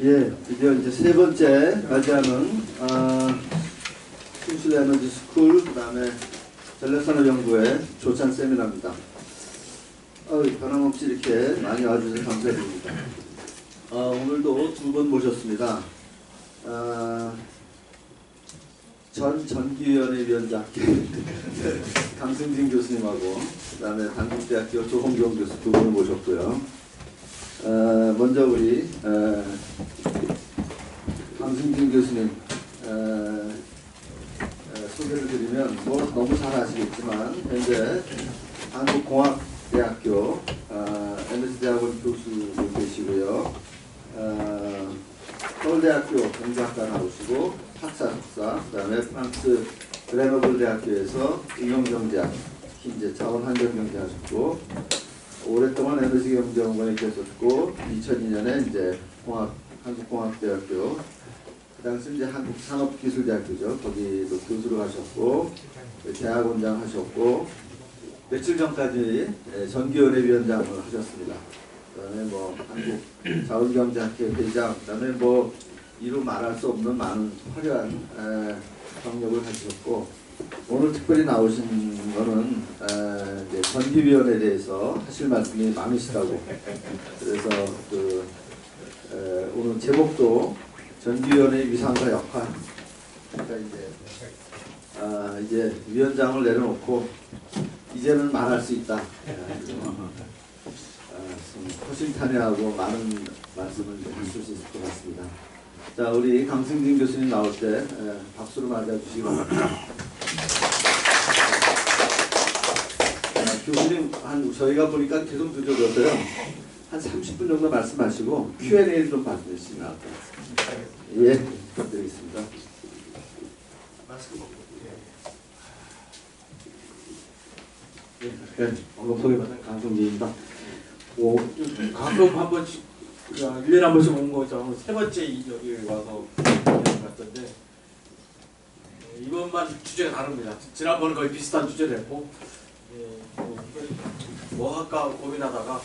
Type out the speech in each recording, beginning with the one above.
예, 드디어 이제 세 번째 맞이하는 킹스 에너지 스쿨 그다음에 전력산업연구회 조찬 세미나입니다. 변함없이 이렇게 많이 와주셔서 감사드립니다. 오늘도 두 분 모셨습니다. 전 전기위원회 위원장 강승진 교수님하고 그다음에 단국대학교 조홍경 교수 두 분을 모셨고요. 먼저 우리 강승진 교수님 소개를 드리면 뭐 너무 잘 아시겠지만 현재 한국공학대학교 에너지대학원 교수로 계시고요. 서울대학교 경제학과 나오시고 학사, 석사, 그 다음에 프랑스 그레노블 대학교에서 응용경제학, 이제 자원환경경제 하셨고 오랫동안 에너지경제연구원에 계셨고 2002년에 이제 한국공학대학교 그 당시 이제 한국산업기술대학교죠. 거기도 교수로 하셨고 대학원장 하셨고 며칠 전까지 전기위원회 위원장을 하셨습니다. 그다음에 뭐 한국자원경제학회 회장, 그다음에 뭐 이루 말할 수 없는 많은 화려한 경력을 가지셨고 오늘 특별히 나오신 거는 이제 전기위원회에 대해서 하실 말씀이 많으시다고 그래서 오늘 제목도 전기위원회 위상과 역할 그러니까 이제 위원장을 내려놓고 이제는 말할 수 있다. 허심탄회하고 많은 말씀을 하실 수 있을 것 같습니다. 자, 우리 강승진 교수님 나올 때 박수로 맞아주시기 바랍니다. 교수님 저희가 보니까 계속 늦어져서요. 한 30분 정도 말씀하시고 Q&A 좀 받으시면 나을 것 같습니다. 예, 부탁드리겠습니다. 네, 방금 소개받은 강승진입니다. 가끔 한 번씩 1년에 한 번씩 온 거죠. 세 번째 여기 와서 갔던데 이번만 주제가 다릅니다. 지난번은 거의 비슷한 주제를 했고 뭐 할까 고민하다가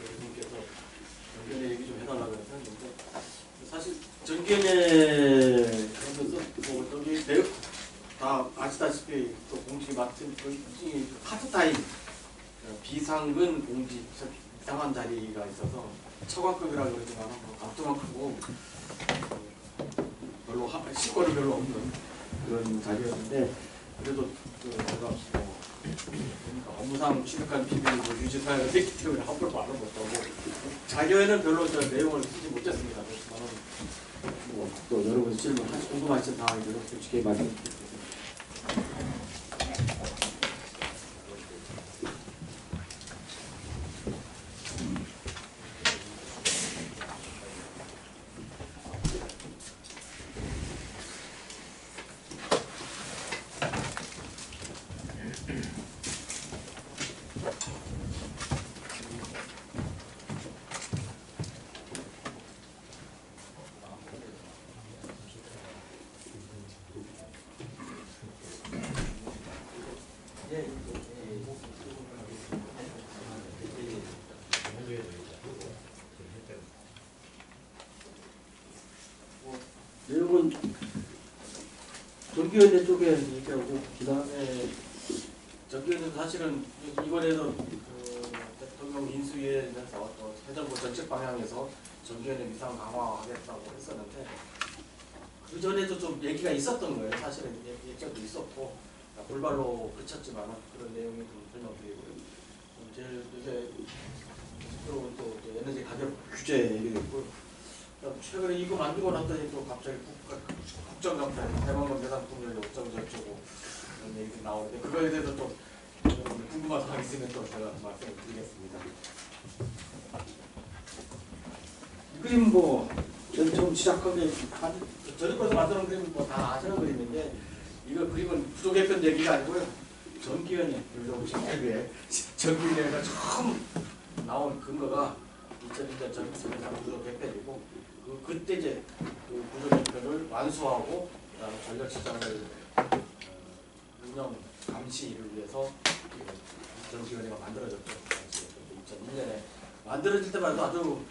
교수님께서 전기연회 얘기 좀 해달라고 해서 했는데 사실 전기연회 하면서 뭐 여기 내용 다 아시다시피 또 공직이 맡은 파트타임 비상근 공직 이상한 자리가 있어서 처관급이라고 그러지만 감투만하고 별로 실권이 별로 없는 그런 자리였는데 그래도 제가 업무상 취득한 비밀을 유지 사양을 했기 때문에 함부로 말을 못하고 자료에는 별로 내용을 쓰지 못했습니다. 저는 또 여러분 질문 궁금하신 사항이면 솔직히 말씀드리겠습니다. 내용은 전기연회 쪽에 얘기하고 그 다음에 전기연회는 사실은 이번에는 대통령 인수위에서 또 해정부 정책 방향에서 전기연회 위상 강화하겠다고 했었는데 그 전에도 좀 얘기가 있었던 거예요. 사실은 얘기도 있었고 불발로 그쳤지만 그런 내용이 좀 설명드리고요. 이제 새로운 또 에너지 가격 규제 얘기도 있고 최근에 이거 만들고 났더니 또 갑자기 국정감사 대만원 대상통령이 어쩌고저쩌고 이런 얘기 나오는데 그거에 대해서 좀 궁금한 사항 있으면 또 제가 말씀을 드리겠습니다. 그림 뭐 처음 시작한 게 저희 거에서 만드는 그림 뭐 다 아시는 그림인데 이거 그림은 구조 개편 얘기가 아니고요. 전기연회 전기연회가 처음 나온 근거가 2001년 전기연회 구조 개편이고 그때 이제 그 구조 개편을 완수하고 그다음에 전력 시장을 운영 감시를 위해서 전기연회가 만들어졌죠. 2001년에 만들어질 때만 해도 아주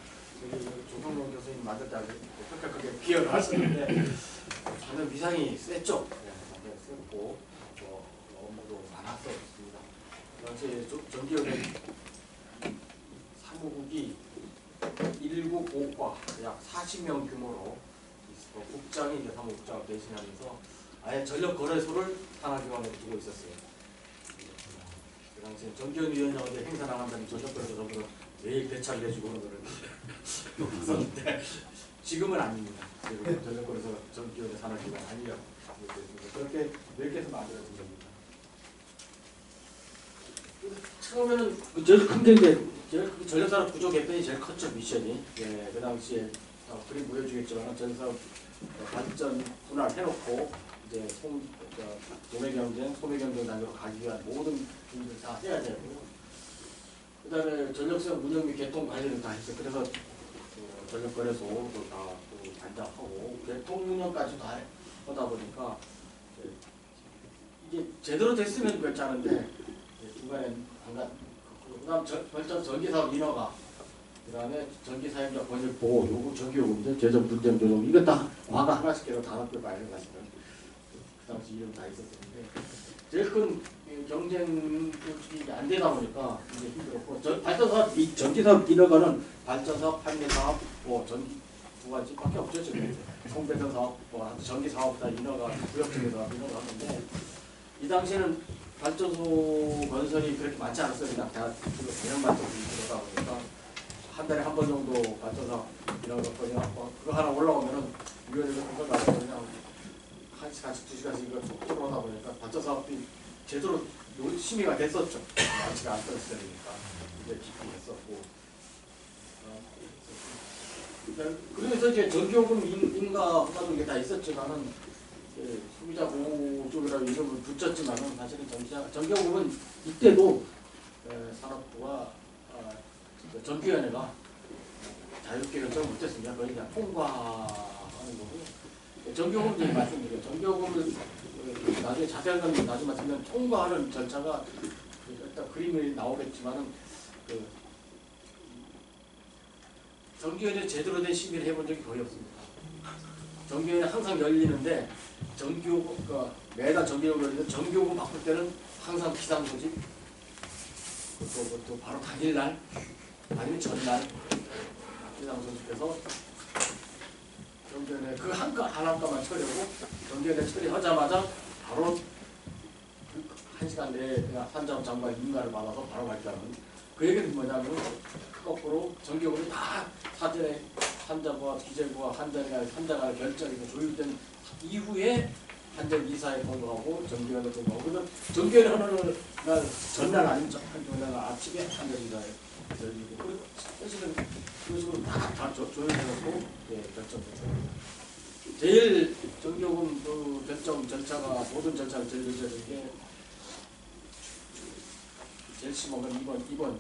조성로 교수님 만들 때 아주 빽빽하게 비열을 하셨는데 저는 위상이 셌죠. 상당히 셌고 업무도 많았었습니다. 당시 전기연의 사무국이 1국 5과 약 40명 규모로 국장이 이제 사무국장을 대신하면서 아예 전력 거래소를 산하기관에 두고 있었어요. 그 당시에 전기연 위원장한테 행사 나간다면 전력 거래소 전부는 매일 배차를 해주고 그런 거를 했었는데 지금은 아닙니다. 지금 전력 거래소 전기연의 산하기관 아니요. 그렇게 몇 개서 만들어진 겁니다. 처음에는 제일 큰 게 제일 전력산업 구조 개편이 제일 컸죠. 미션이. 예, 그 당시에 그림 보여주겠지만 전력산업 발전 분할해놓고 이제 도매경쟁, 소매경쟁 단계로 가기 위한 모든 일을 다 해야 되고요. 그다음에 전력수요 운영 및 개통 관리를 다 했어요. 그래서 전력거래소도 다 반장하고 개통 운영까지 다 하다 보니까 이게 제대로 됐으면 괜찮은데 중간에 그다음 발전 전기사업 인허가, 그다음에 전기사용자 권익 보호, 요구 전기요금, 재정 분쟁 조정, 이거 다 과가 하나씩 해서 5개 말을 가시면 그 당시 이름 다 있었는데 제일 큰 경쟁이 안 되다 보니까 이제 힘들었고 발전사업, 전기사업 인허가는 발전사업, 판매사업, 전기 두 가지밖에 없죠. 지금 송배전 사업, 전기사업 다 인허가, 구역적인 사업 인허가 하는데 이 당시에는 발전소 건설이 그렇게 많지 않았어요. 그냥 대형 발전소 들어다 보니까 한 달에 한 번 정도 발전소 이런 거 나고 그거 하나 올라오면은 위원회에서 그거 나서 그냥 1시간씩 2시간씩 이거 쭉 들어오다 보니까 발전소 사업이 제대로 심의가 됐었죠. 마치가 안 떨어지니까 이제 깊이 했었고. 그래서 이제 전기요금 인가 허가도 이게 다 있었지만은 소비자 보호 쪽이라고 이름을 붙였지만은 사실은 전기요금은 이때도 산업부와 전기위원회가 자유롭게 결정을 못했습니다. 거의 그냥 통과하는 거고요. 전기요금 이제 말씀드려요. 전기요금을 나중에 자세한 건 나중에 말씀드리면 통과하는 절차가 일단 그림이 나오겠지만은 전기위원회 제대로 된 심의를 해본 적이 거의 없습니다. 전기요금이 항상 열리는데 전기요금, 그러니까 매달 전기요금 열리는데 전기요금 바꿀 때는 항상 비상소집, 또 바로 당일날 아니면 전날 비상소집해서 전기요금에 그 한 한가만 처리하고 전기요금에 처리하자마자 바로 1시간 내에 그냥 산자부 장관 인가를 받아서 바로 발표하는. 그 얘기는 뭐냐면 거꾸로 전기요금이 다 사전에 산자부와 기재부와 한자가 결정해서 조율된 이후에 한전 이사에 보고하고 전기요금에 보고하고, 그래서 전기요금에 하는 날 전날 아니면 전날 아침에 한전 이사에 열리고, 사실은 그런 식으로 다 조율해놓고 결정됐습니다. 제일 전기요금 그 결정 절차가 모든 절차를 제일 늦어진 게 제일 심한 건 이번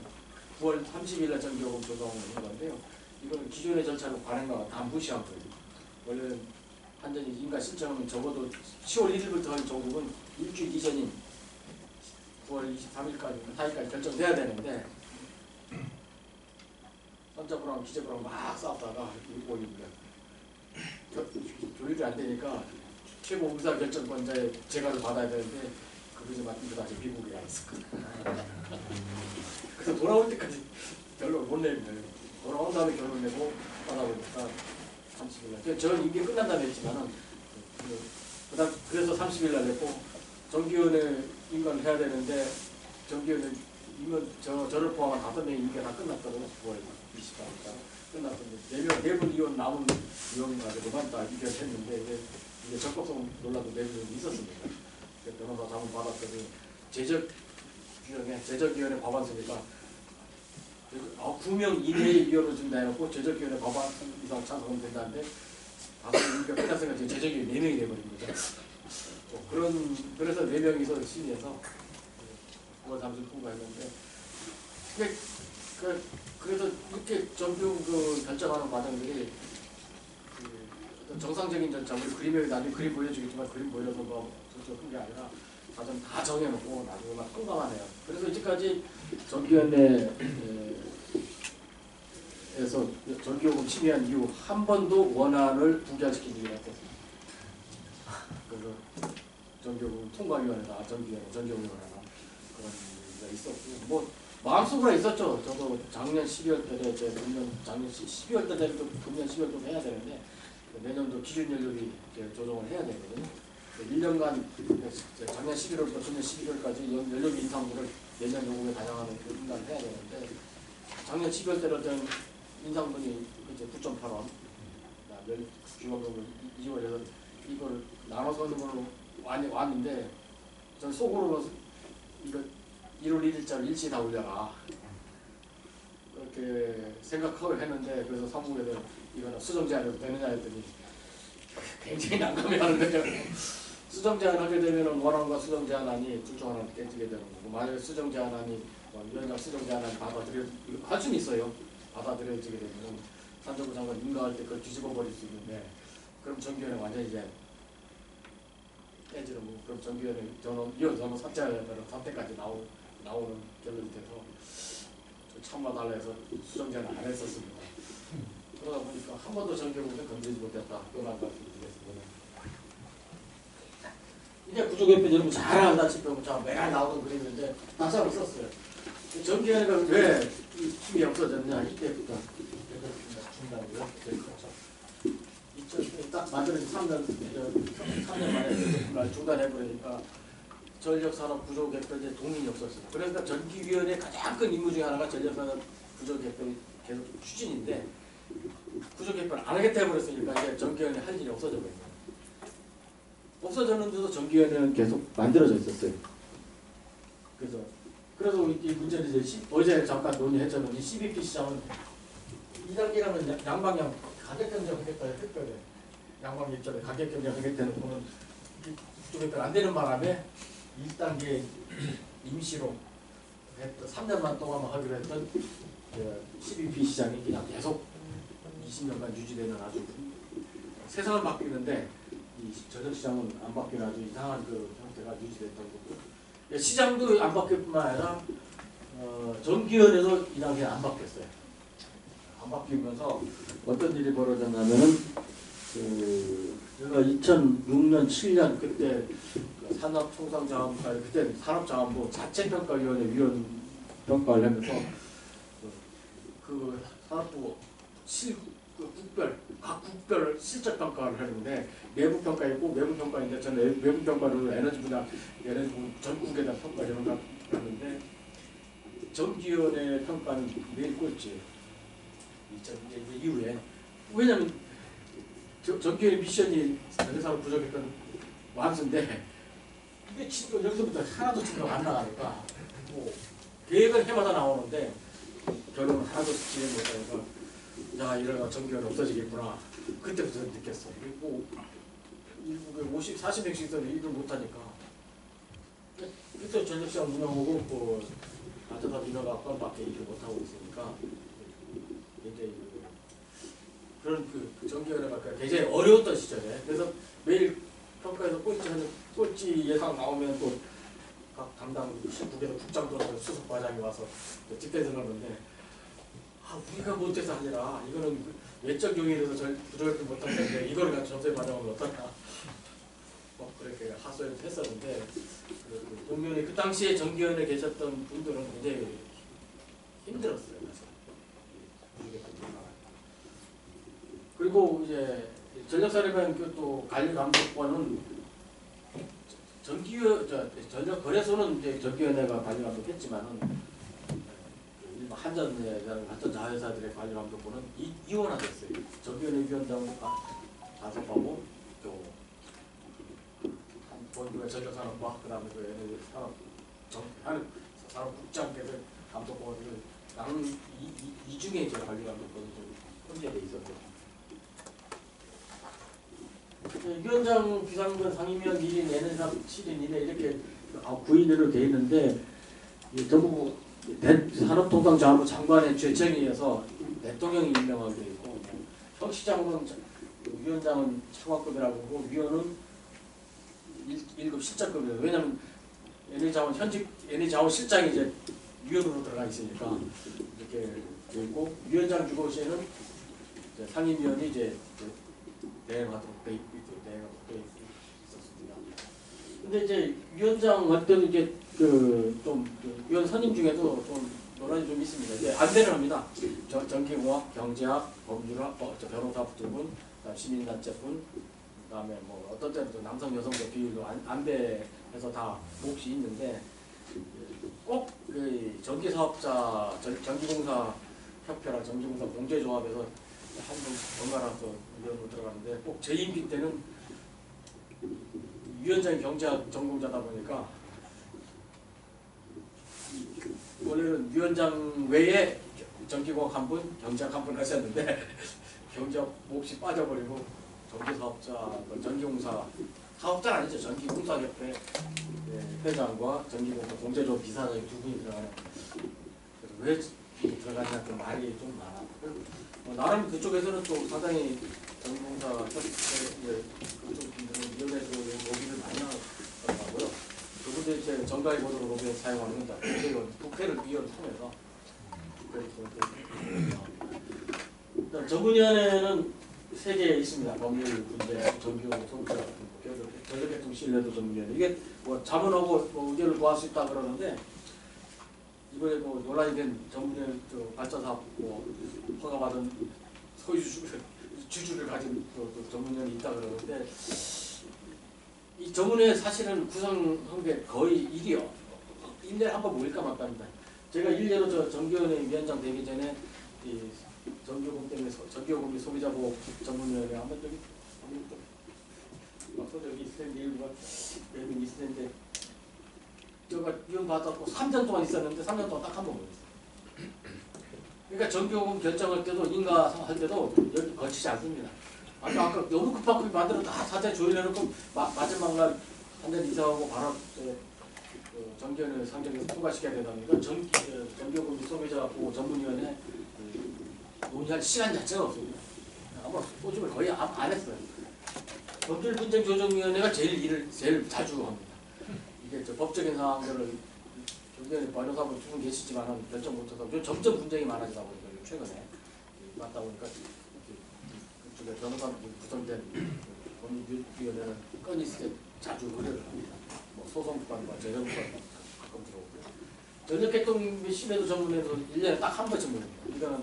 9월 30일 날 전기요금 조정을 한 건데요. 이거는 기존의 절차를 관행과 다 무시한 거예요. 원래는 한전이 인가 신청하면 적어도 10월 1일부터 할 조금은 일주일 이전인 9월 23일까지, 4일까지 결정돼야 되는데 산자부랑 기재부랑 막 싸우다가 올립니다. 조율이 안 되니까 최고 의사 결정권자의 재가를 받아야 되는데 그것이 맞는 다시 미국에 와 있었거든요. 그래서 돌아올 때까지 결론을 못 내는 거예요. 돌아온 다음에 결론 내고 하다 보니까 30일 날. 저는 임기 끝난 다음에 했지만은 그래서 30일 날 냈고 전기위원회 인가를 해야 되는데 전기위원회 저를 포함한 5명의 임기가 다 끝났다고 9월 20일까지 끝났는데 내분 위원 남은 위원가지고만 다 이결했는데 이제 적법성 논란도 내분이 있었습니다. 변호사 자문 받았더니 제적위원회 법안서니까 9명 이내의 위원을 준다 해놓고 제적위원회 법안 이상 찬성은 된다는데 5명이 끝났으니까 제적위원회 4명이 돼버린 거죠. 그래서 4명이서 심의해서 9월 30일 통과했는데 그래서 이렇게 전교 결정하는 과정들이 어떤 정상적인 절차, 우리 그림에 나중에 그림 보여주겠지만 그림 보여줘서 그런 게 아니라 사전 다 정해놓고 나중에만 통과만 해요. 그래서 이제까지 전기위원회 정기회에서 전기요금 심의한 이후 한 번도 원안을 부결시킨 적이 없었습니다. 그래서 전기요금 통과위원회나 전기요금위원회나 그런 일이 있었고 뭐 마음속으로 있었죠. 저도 작년 12월 달에 작년 12월 달에 금년 12월 좀 해야 되는데 내년도 기준 연료비 조정을 해야 되거든요. 1년간 작년 11월부터 금년 11월까지 연료비 인상분을 내년 요금에 반영하는 그 인간을 해야 되는데 작년 12월 때는 인상분이 이제 9.8원, 중앙요금 2월에서 이걸 나눠서 하는 걸로 왔는데 전 속으로 이거 1월 1일자로 일시 다 올려라 그렇게 생각하고 했는데 그래서 사무국에서 이거는 수정 제한해도 되느냐 했더니 굉장히 난감해하는 거죠. 수정 제한하게 되면 원안과 수정 제한안이 둘 중 하나 깨지게 되는 거고 만약에 수정 제한안이 위원장 수정 제한안이 할 수는 있어요. 받아들여지게 되면 산정부 장관 인가할 때 그걸 뒤집어 버릴 수 있는데 그럼 정기위원회 완전히 이제 깨지는 거고 그럼 정기위원회 저는 선택까지 나오는 결론이 돼서 참마 달라 해서 수정 제한 안 했었습니다. 그러다 보니까 한 번도 정기요금을 건드리지 못했다. 그런 말씀드리겠습니다. 이제 구조개편 여러분 잘 알다시피 매일 나오는 그림인데 다시 썼어요. 전기회가 왜 힘이 없어졌냐 이때부터 중단이고요. 딱 만들어진 3년 만에 중단해버리니까 전력산업 구조개편에 동인이 없었어요. 그러니까 전기위원회 가장 큰 임무 중에 하나가 전력산업 구조개편 계속 추진인데 구조개편 안 하겠다 해버렸으니까 이제 전기위원회 할 일이 없어져 버렸어요. 없어졌는데도 전기위원회는 계속 만들어져 있었어요. 그래서 이 문제는 이제 어제 잠깐 논의했잖아요. 이 CBP 시장은 2단계라면 양방향 가격 경쟁하겠다 했거든요. 양방 입장에 가격 경쟁하겠다는 거는 구조개편 안 되는 바람에 1단계 임시로 3년만 동안 하기로 했던 CBP 시장이 그냥 계속 20년간 유지되는 아주 세상은 바뀌는데 이 전력시장은 안 바뀌는 아주 이상한 그 형태가 유지됐던 거고 시장도 안 바뀔 뿐만 아니라 전기위원회도 이 단계에 안 바뀌었어요. 안 바뀌면서 어떤 일이 벌어졌냐면은 제가 2006년 7년 그때 산업통상자원부 그때 산업자원부 자체평가위원회 위원 평가를 하면서 그 산업부 각 국별 실적 평가를 하는데 내부 평가 있고 외부 평가인데 저는 외부 평가를 에너지 분야 전국에다 평가를 하는데 전기위원회 평가는 매일 꼴찌예요. 2000년 이후에 왜냐하면 전기위원회 미션이 전기산업 부족했던 완수인데 이게 여기서부터 하나도 지금 안 나가니까 뭐 계획은 해마다 나오는데 결론은 하나도 진행 못하니까 야 이러다 전기위원회 없어지겠구나 그때부터 느꼈어요. 그리고 40명씩 있어도 일을 못하니까 그때 전력시장 운영하고 아저다 민어가 건밖에 일을 못하고 있으니까 이제 그런 그 전기위원회가 굉장히 어려웠던 시절에 그래서 매일 평가에서 꼴찌 예상 나오면 또 각 담당 19개도 국장들하고 수석과장이 와서 집회를 하는데 우리가 못해서 아니라 이거는 외적 요인에서 부족했던 못한 건데 이거를 같이 점수에 반영하면 어떨까 그렇게 하소연을 했었는데 동료의 그 당시에 전기위원회에 계셨던 분들은 굉장히 힘들었어요. 그리고 이제 전력사립은 또 관리감독관은 전력거래소는 이제 전기위원회가 관리감독했지만은 한전 자회사들의 관리감독부는 이원화됐어요. 전기위원회 위원장은 다섯하고 또 본부의 전력산업과 그다음에 그 에너지 산업국장께서 감독부가 이 중에 이제 관리감독부는 좀 혼재돼 있었죠. 위원장 비상근 상임위원 1인 에너지산업 7인 이내 이렇게 9인으로 되어 있는데 전부 산업통상자원부 장관의 죄청에 의해서 대통령이 임명하게 되어 있고 혁시장은 위원장은 차관급이라고 하고 위원은 1급 실장급이에요. 왜냐하면 현직 에너지자원 실장이 이제 위원으로 들어가 있으니까 이렇게 있고 위원장 주거시에는 상임위원이 이제 대행하도록 돼 있었습니다. 근데 이제 위원장 할 때도 이제 좀 위원 선임 중에도 좀 논란이 좀 있습니다. 이제 안배를 합니다. 정기공학, 경제학, 법률학, 변호사 부분, 시민단체분, 그다음에 뭐 어떤 때는 또 남성 여성도 비율로 안배해서 다 몫이 있는데 꼭 그 전기사업자, 전기공사 협회랑 전기공사 공제조합에서 한번 번갈아서 위원으로 들어가는데 꼭 제 임기 때는 위원장이 경제학 전공자다 보니까 원래는 위원장 외에 전기공학 한 분, 경제학 한 분 하셨는데 경제학 몫이 빠져버리고 전기사업자, 전기공사 사업자는 아니죠. 전기공사협회 회장과 전기공사 공제조합 비서장이 두 분이 들어가는. 왜 들어가냐 그 말이 좀 많아. 나름 그쪽에서는 또 상당히 전기공사 협회 그쪽 분들은 위원회에서 로비를 많이 하더라고요. 그분들 이제 정가의 보도로 로비에 사용하는 건 국회를 위원을 통해서. 전문위원회는 3개 있습니다. 법률 문제, 전기용 소비자 같은 거, 전력계통 신뢰도 전문위원회. 이게 뭐 자문하고 뭐 의견을 구할 수 있다 그러는데 이번에 뭐 논란이 된 전문위원 발전사업 뭐 허가받은 소유 주주를 가진 전문위원이 있다 그러는데 이 전문위원회 사실은 구성한 게 거의 1위요. 1년에 한 번 모일까 말까입니다. 제가 1년으로 저 전기위원회 위원장 되기 전에 이 전기요금 때문에 전기요금 소비자보호 전문위원회 한번 저기 저기 있을 텐데 일부가 매번 있을 텐데 제가 위원 받았고 3년 동안 있었는데 3년 동안 딱 한 번 모였어요. 그러니까 전기요금 결정할 때도 인가 할 때도 여기 거치지 않습니다. 아까 너무 급하게 만들어 다 사전에 조율해놓고 마지막 날 한 달 이사하고 바로 전기요금을 상정해서 통과시켜야 되다 보니까 전기요금 소비자보호 전문위원회 논의할 시간 자체가 없습니다. 아마 꼬집을 거의 안 했어요. 법률분쟁조정위원회가 제일 자주 합니다. 이게 법적인 사항들을 경제에 변호사분 두 분 계시지만 결정 못해서 점점 분쟁이 많아지다 보니까 최근에 맞다 보니까 그쪽에 변호사분 구성된 법률위원회는 건이 있을 때 자주 의뢰를 합니다. 뭐 소송부관과 재정부관 가끔 들어오고요. 전력계통 심해도 전문에서 1년에 딱 한 번씩 모입니다. 이거는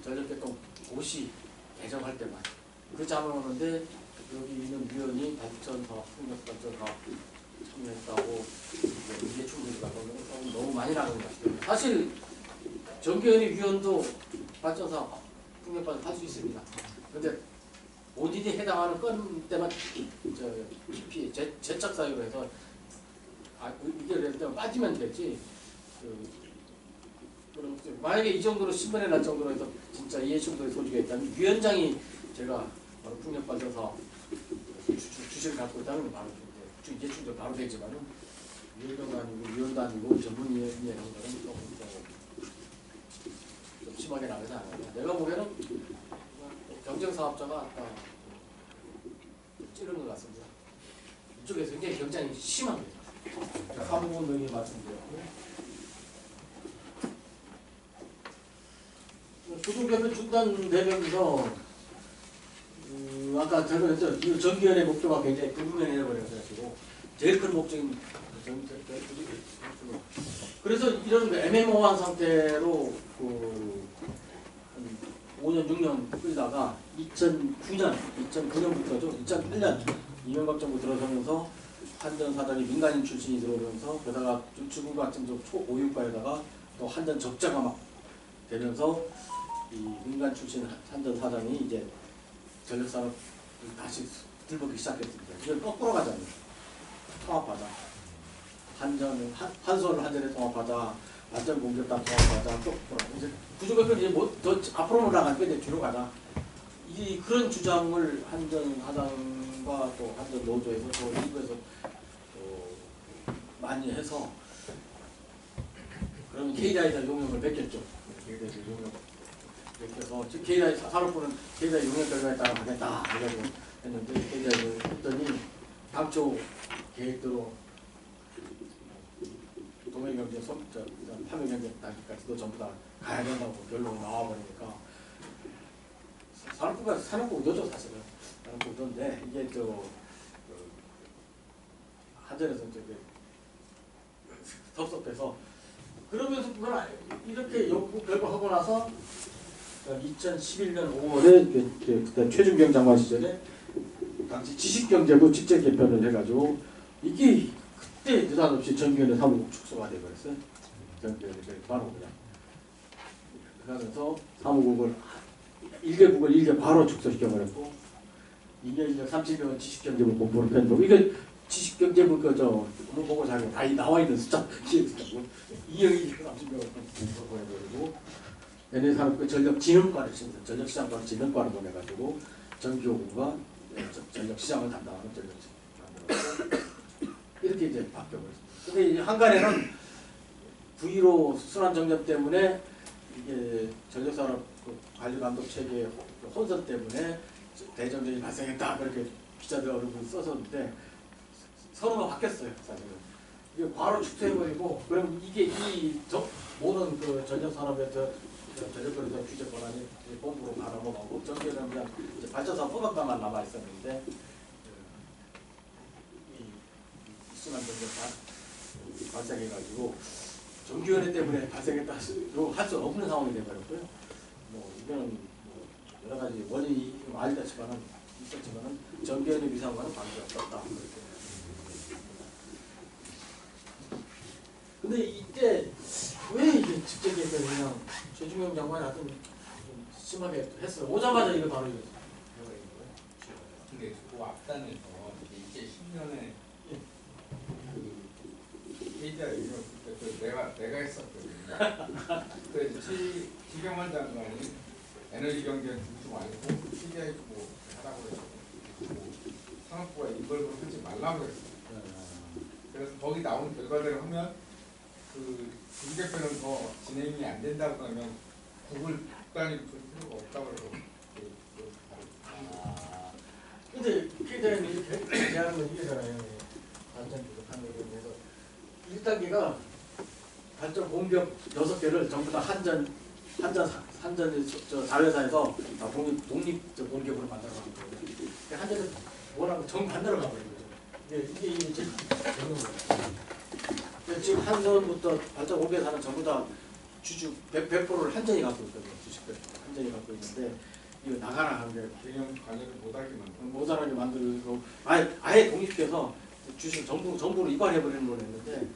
전력계통 고시 개정할 때만 그렇지 않으면 오는데 여기 있는 위원이 발전사업, 풍력발전사업 참여했다고 이게 충분히 나가면 너무 많이 나가는 것 같아요. 사실 전기위원회 위원도 발전사업, 풍력발전 할 수 있습니다. 그런데 본인이 해당하는 건 때만 깊이 제척 사유로 해서 이게 일단 빠지면 되지. 만약에 이 정도로 신문에 날 정도로 해서 진짜 이해충돌의 소지가 있다면 위원장이 제가 바로 풍력발전사업 주제를 갖고 있다는 바로 이해충돌 바로 되지만은 위원장도 아니고 위원도 아니고 전문위원회라는 거는 좀 심하게 나가지 않아요. 내가 보기에는 경쟁사업자가 아까 찌른 것 같습니다. 이쪽에서 굉장히 경쟁이 심합니다. 사무분들이 말씀드렸고 조정개편 중단되면서 아까 저는 전기위원회 목표가 굉장히 불분명해버려가지고 제일 큰 목적인 그래서 이런 애매모호한 상태로 한 5년 6년 끌다가 2009년부터죠. 2008년 이명박 정부 들어서면서 한전 사장이 민간인 출신이 들어오면서 게다가 주구 같은 초고유가에다가 또 한전 적자가 막 되면서 이 민간 출신 한전 사장이 이제 전력산업 다시 들먹기 시작했습니다. 이걸 거꾸로 가자면 통합하자. 한전을 한전에 통합하자. 완전 공격단 통합하자. 거꾸로. 이제 구조개편 이제 더 앞으로 올라갈 때 뒤로 가자. 이 그런 주장을 한전 사장과 또 한전 노조에서 또 일부에서 많이 해서 그러면 K라이더 용역을 뺏겼죠. K라이더 용역 뺏겨서 지금 K라이더 산업부는 K라이더 용역 결과에 따라 가겠다 해가지고 했는데 K라이더 했더니 당초 계획대로 동해경제, 파묘경제까지도 전부 다 가야 된다고 결론이 나와버리니까 산업부가 늦어 사실은. 산업부 늦는데 이게 한전에서 저기 섭섭해서 그러면서 그걸 이렇게 연구 결과하고 나서 2011년 5월에 그때 최준경 장관 시절에 당시 지식경제부 직접 개편을 해가지고 이게 그때 느닷없이 정기현의 사무국 축소가 되어버렸어요. 정기현이 바로 그냥 그러면서 사무국을 1개국을 바로 축소시켜버렸고 2년 30년 지식경제부 본부를 편도 이게 지식경제부 그저 업무보고 자료 다 나와있는 숫자 기획수고 2년 30명을 보내버리고 NH산업부 전력진흥과를 전력시장과를 진흥과를 보내가지고 전기요금과 전력시장을 담당하는 전력시장 이렇게 이제 바뀌어버렸습니다. 근데 이제 한간에는 V1호 순환정전 때문에 이게 전력산업 관리감독 체계의 혼선 때문에 대정전이 발생했다 그렇게 기자들 얼굴이 썼었는데 서로가 바뀌었어요. 사실은 이게 바로 축소해버리고 그럼 이게 모든 그 전력산업의 전력거래소 규제 권한이 본부로 바로 넘어가고 전기는 그냥 발전사 소각당만 남아 있었는데 이 순환정전 발생해가지고 전기요금 때문에 발생했다 할 수 없는 상황이 되어버렸고요. 이거는 여러 가지 원인이 있었지만은 전기요금 위상과는 관계없었다. 근데 이때 왜 이게 직접 개편을 그냥 최준경 장관이 하여튼 좀 심하게 했어요. 오자마자 이거 바로 이거 해버린 거예요. 근데 그 앞단에서 2010년에 그 회의자 이런 내가 했었거든요. 그래서 지경환 장관이 에너지 경제는 중심 아니고 TDI고 하라고 그랬고 산업부가 이걸 하지 말라고 그랬어요. 그래서 거기 나온 결과대로 하면 그 중개편은 더 진행이 안 된다고 하면 국단이 볼 필요가 없다고 그러고. 근데 피해자는 이렇게 제하는 건 이게잖아요. 발전 부족한 거에 대해서 1단계가 발전 공기업 6개를 전부 다 한전 자회사에서 독립 공기업으로 만들어가는 거예요. 한전은 뭐라고 정반대로 가버린 거죠. 이게 이제 되는 거예요. 지금 한전부터 발전 공개사는 전부 다 주주 100%를 한전이 갖고 있거든요. 주식 100% 한전이 갖고 있는데 이거 나가라 하는 게 개념 관여를 못하게 만들고 아예 독립시켜서 주식 정부로 이관해버리는 걸 했는데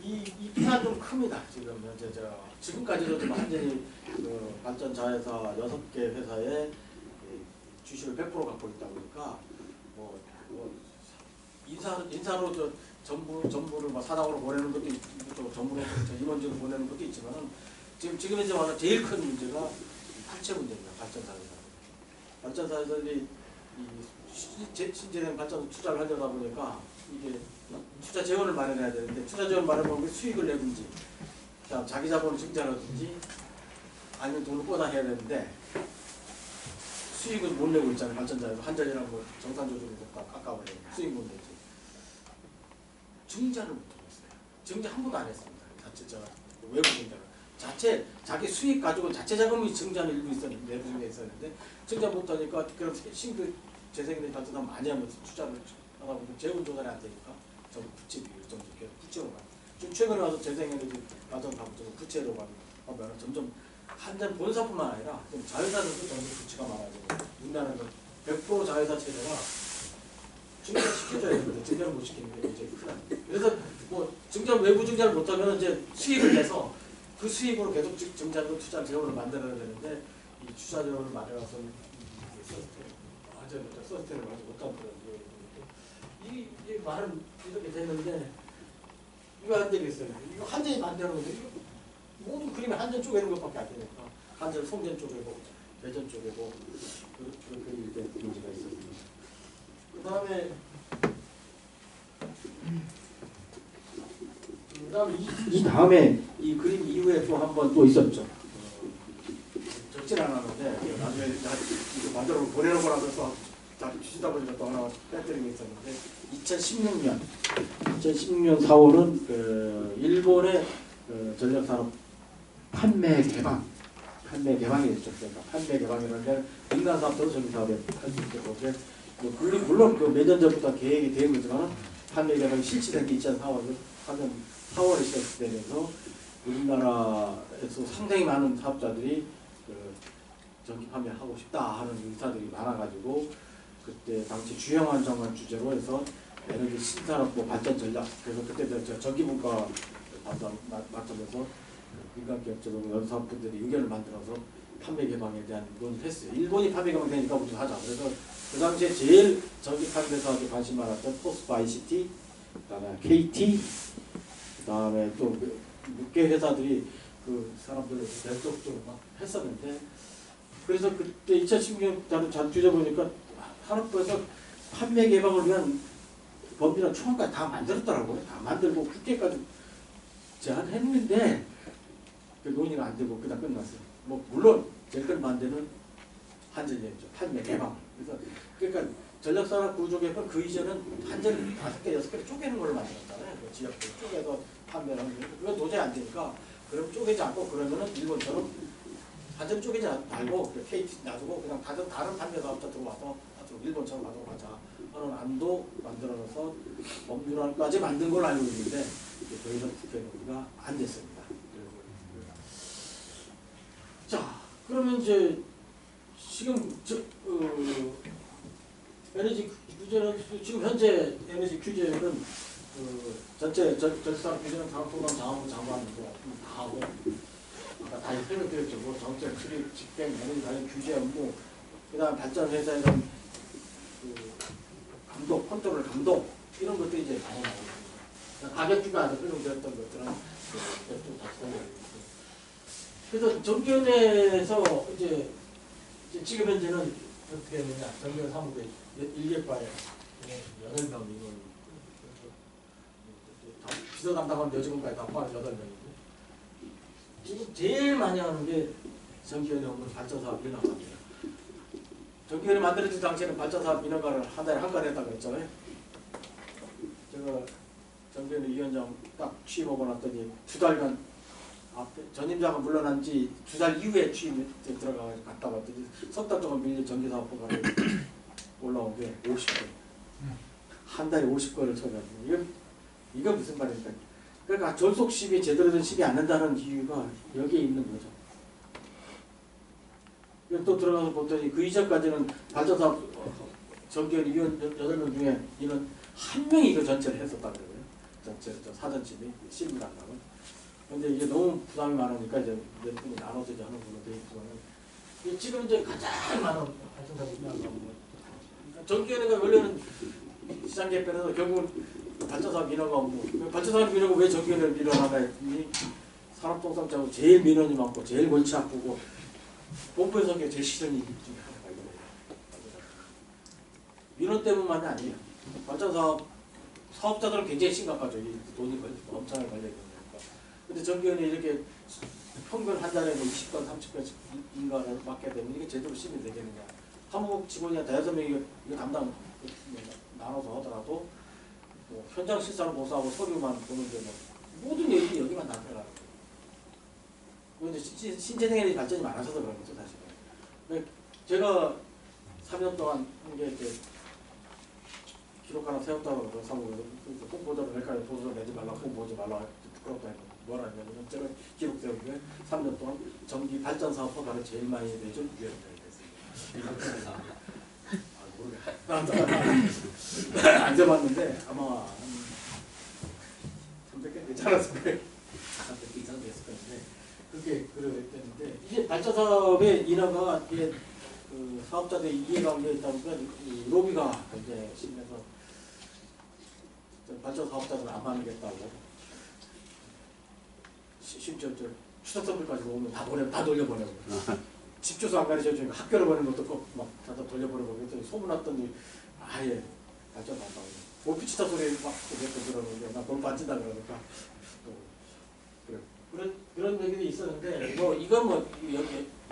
이 피해가 좀 큽니다. 지금 현재 지금까지도 좀 한전이 그 발전 자회사 6개 회사에 주식을 100% 갖고 있다 보니까 인사로 전부를 막 사당으로 보내는 것도 있고 전부로 임원직으로 보내는 것도 있지만은 지금 이제 와서 제일 큰 문제가 탈취 문제입니다. 발전사에서들이 신재생 발전 투자를 하려다 보니까 이게 투자 재원을 마련해야 되는데 투자 재원 마련하면 수익을 내든지 자기 자본을 증자하든지 아니면 돈을 꽂아 해야 되는데 수익을 못 내고 있잖아요. 발전사에서 한전이랑 뭐 정산조정에서 깎아버리고 수익 못 내지. 증자를 못하고 있어요. 증자 한 번도 안 했습니다. 외부 증자를. 자기 수익 가지고 자체 자금이 증자는 일부 있었는데, 내부 중에 있었는데, 증자 못하니까 그런 신규 재생된 발전사 많이 하면서 투자를 하다 보면 재원 조달이 안 되니까 전부 부채 비율 좀 이렇게 부채로 가요. 좀 최근에 와서 재생에너지 발전사 부채로 가면 점점 한전 본사뿐만 아니라 좀 자회사들도 점점 부채가 많아지고 우리나라는 100% 자회사 체제가 증자 시켜줘야 되는데 증자를 못 시키는 게 굉장히 크다. 그래서 뭐 외부 증자를 못하면 이제 수익을 내서 그 수익으로 계속 증자로 투자 재원을 만들어야 되는데 이 투자 재원을 마련해서 완전 서스테인을 하지 못한 그런 이 말은 이렇게 됐는데 이거 안 되겠어요. 이거 한전이 반대하는데 이거 모든 그림이 한전 쪽에 있는 것밖에 안 되니까 한전 송전 쪽이고 대전 쪽이고 그렇게 이제 문제가 있었습니다. 그 다음에 이 다음에 이 그림 이후에 또 한 번 또 있었죠. 적진 않았는데 나중에 이거 만들어 보내는 거라서 자꾸 주시다 보니까 또 하나 빼뜨린 게 있었는데 2016년 4월은 그 일본의 전력산업 판매 개방이 됐죠. 그러니까 판매 개방이라는데 민간 사업도 전기 사업에 할 수 있게 거기에 물론 그 몇 년 전부터 계획이 되어 있지만 판매 개방이 실시된 게 2004년 4월에 시작되면서 우리나라에서 상당히 많은 사업자들이 그 전기 판매하고 싶다 하는 의사들이 많아가지고 그때 당시 주영환 장관 주재로 해서 에너지 신산업부 발전 전략 그래서 그때 전기분과 맞춰서 민간 기업체도 연사업부들이 의견을 만들어서 판매 개방에 대한 논의를 했어요. 일본이 판매 개방되니까 우리도 하자. 그래서 그 당시에 제일 전기 판매 사업에 관심 많았던 포스코 ICT, 그다음에 KT, 그다음에 또 몇 개 회사들이 그 사람들을 계속적으로 막 했었는데 그래서 그때 2016년 잘 뒤져보니까 산업부에서 판매 개방을 위한 법이나 초안까지 다 만들었더라고요. 다 만들고 국회까지 제안했는데 그 논의가 안 되고 그냥 끝났어요. 뭐 물론 제일 큰 반대는 한전이었죠. 판매 개방. 그래서 그러니까 전력산업 구조 개편 그 이전은 한전을 5개, 6개를 쪼개는 걸로 만들었잖아요. 그 지역들 쪼개서 판매를 하는 거. 그건 도저히 안 되니까 그럼 쪼개지 않고 그러면은 일본처럼 한전 쪼개지 말고 KT 놔두고 그냥 다른 판매 사업자 들어와서 일본처럼 가도록 하자 하는 안도 만들어서 법률안까지 만든 걸로 알고 있는데 더 이상 국회 논의가 안 됐습니다. 자, 그러면 이제 지금 에너지 규제는 지금 현재 에너지 규제는 전체 전기산업 규제는 산업통상 자원부 장관으로 다 하고 아까 다 설명드렸죠. 뭐 정책 수립, 집행, 에너지 관련 규제 업무, 그다음 발전 회사에 대한 그 감독, 컨트롤 감독 이런 것들이 이제 많이 나오고 가격 주가에서 설명드렸던 것들은 좀 다시 설명드리고 그래서 전기연에서 이제 지금 현재는 어떻게 되느냐 전기연 사무부에 일개과에 8명이고 비서 담당하는 여직원까지 다 포함해 8명인데 지금 제일 많이 하는 게 전기연의 업무는 발전사업 민원과입니다. 전기연이 만들어진 당시에는 발전사업 민원과를 한 달에 한 건 했다고 했잖아요. 제가 전기연 위원장 딱 취임하고 났더니 2달간 앞에 전임자가 물러난 지 2달 이후에 취임에 들어가 갔다 왔더니 석 달 동안 밀린 전기사업부가 올라온 게 50건. 한 달에 50건을 처리합니다. 이거 무슨 말입니까? 그러니까 전속심이 제대로 된 심이 안 된다는 이유가 여기에 있는 거죠. 또 들어가서 보더니 그 이전까지는 발전사업 전기연 위원 8명 중에 이는 한 명이 이거 전체를 했었다는 거예요. 전체 사전심이 심의를 한다면. 근데 이게 너무 부담이 많으니까 이제 몇 분이 나눠서 이제 하는 걸로 돼 있고 지금 이제 가장 많은 발전사업이 있는 거 전기연회가 원래는 시장 개편에서 결국은 발전사업 민원가 없고 발전사업 민원가 왜 전기연회를 민원하나 했더니 산업통상자고 제일 민원이 많고 제일 골치 아프고 본부에서 한 게 제일 싫은 일 중에 하나가 이거예요. 민원 때문만이 아니에요. 발전사업 사업자들은 굉장히 심각하죠. 이 돈이 엄청나게 걸려있는 거니까. 근데 전기연회 이렇게 평균 한 달에 뭐 20건, 30건씩 인가를 맡게 되면 이게 제대로 심이 되겠느냐. 사무국 직원이 한 5명이 이거 담당 나눠서 하더라도 뭐 현장 실사를 보수하고 서류만 보는데 뭐 모든 일이 여기만 나타나는 거예요. 이제 신재생에너지 발전이 많아져서 그런 거죠, 사실은. 제가 3년 동안 한 게 이제 기록 하나 세웠다고 그래서 사무국에서 홍보자를 할까요? 도서를 내지 말라, 홍보하지 말라, 부끄럽다 했는데 뭐라 했냐면 제가 기록 세운 게 3년 동안 전기 발전 사업 허가를 제일 많이 내준 위원장이 됐습니다. 모르겠어요. 안 돼봤는데 아마 300개 되지 않았을 거예요. 300개 이상 됐을 건데 그렇게 그랬는데 이제 발전 사업의 인하가 이게 그 사업자들 이해관계에 있다 보니까 로비가 굉장히 심해서 발전 사업자들은 안 받겠다고 심지어 추석 선물까지 오면 다 돌려보내고 집 주소 안 가르쳐 주니까 학교를 보내는 것도 꼭 막 다 돌려보내고 그랬더니 소문났더니 아예 발전 안 받고 오피치타 소리 막 들었는데 나 돈 받친다 그러니까 그래 그런 얘기도 있었는데 뭐 이건 뭐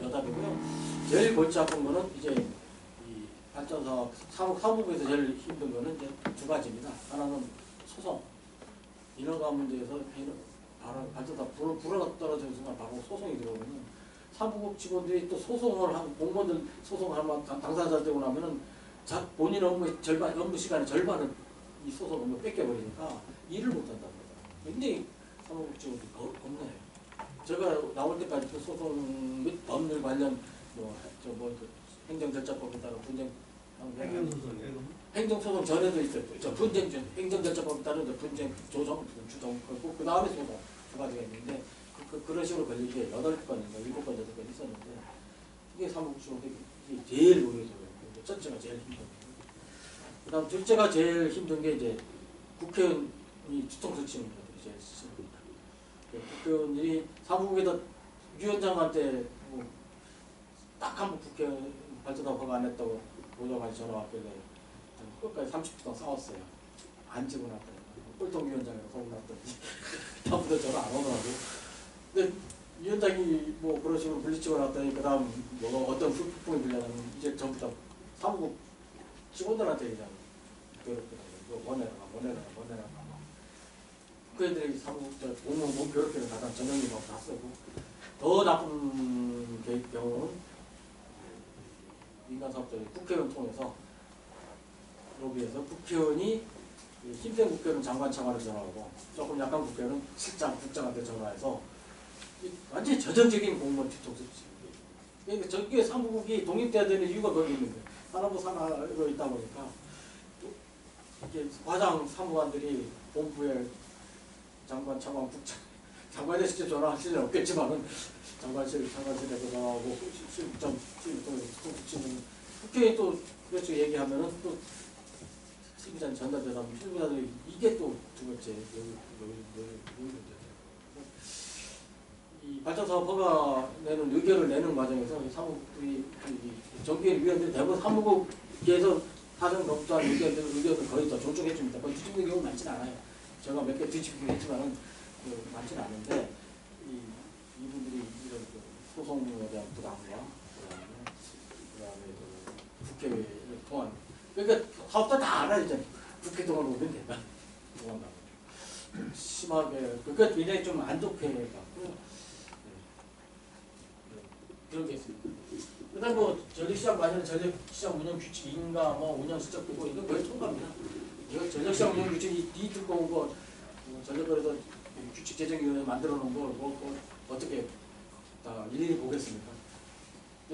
여담이고요. 제일 골치 아픈 거는 이제 이 발전사업 사무부에서 제일 힘든 거는 이제 두 가지입니다. 하나는 소송, 인허가 문제에서 바로 발전사업 불어가 떨어지는 순간 바로 소송이 들어오면 사무국 직원들이 또 소송을 하고 공무원들 소송을 하면 당사자 되고 나면은 본인 업무 절반 업무 시간의 절반을 이 소송 업무 뺏겨버리니까 일을 못한다는 거다. 굉장히 사무국 직원들이 겁나요. 제가 나올 때까지 그 소송 및 법률 관련 그 행정절차법에 따라 분쟁 행정소송 전에도 있어요. 저 분쟁 전 행정절차법에 따른 분쟁 조정 주정 그 다음에 소송 두 가지가 있는데 그런 식으로 걸리게 8건인가 7건 8건 있었는데 이게 사무국직원들이 제일 오래돼요. 첫째가 제일 힘든 거예요. 그다음 둘째가 제일 힘든 게 이제 국회의원이 뒤통수 치는 것들이 제일 싫습니다. 국회의원들이 사무국에다 위원장한테 딱 한 번 국회의원 발전하고 허가 안 했다고 보좌관이 전화 왔길래 끝까지 30분 동안 싸웠어요. 안 지고 났더니 꼴통위원장이라고 소문났더니 다음부터 전화 안 오더라고. 근데 위원장이 뭐 그런 식으로 물리치고 났더니 그 다음 뭐 어떤 후폭풍이 불려나면 이제 전부 다 사무국 직원들한테 그냥 괴롭히더라고요. 원해라. 그 애들이 사무국 공무원 못 괴롭히는 가장 전형님하고 다 쓰고 더 나쁜 경우는 민간사업자들이 국회의원 통해서 로비해서 국회의원이 힘센 국회의원은 장관 차관을 전화하고 조금 약한 국회의원은 실장, 국장한테 전화해서 완전히 저정적인 공무원 뒤통수 치는 거예요. 그러니까 저기에 사무국이 독립돼야 되는 이유가 거기 있는데 하나도 산하로 있다 보니까 이게 과장 사무관들이 본부에 장관, 차관, 국장 장관에 직접 전화할 수는 없겠지만은 장관실에 전화하고 실장 치는 국회에 또 그렇죠 얘기하면은 또 실무자는 전달되면 실무자들이 이게 또 두 번째 문제죠. 이 발전사업 허가 내는 의견을 내는 과정에서 사무국들이 정기회 위원들이 대부분 사무국에서 사정 검토한 의견을 거의 다 존중해 줍니다. 거의 뒤집는 경우는 많지는 않아요. 제가 몇 개 뒤집기도 했지만은 많지는 않은데 이분들이 이런 소송에 대한 부담과 그다음에 국회를 통한 그러니까 사업자 다 알아요. 이제 국회 동안 오면 된다. 도망가고 심하게 그러니까 굉장히 좀 안 좋게 갖고 그런 게 있습니다. 그다음 뭐 전력시장 관련 전력시장 운영 규칙인가 뭐 운영 실적이고 이거 거의 통과입니다. 이거 전력시장 운영 규칙이 두꺼운 거 전력거래소 규칙 제정위원회 만들어 놓은 거 뭐 어떻게 다 일일이 보겠습니까?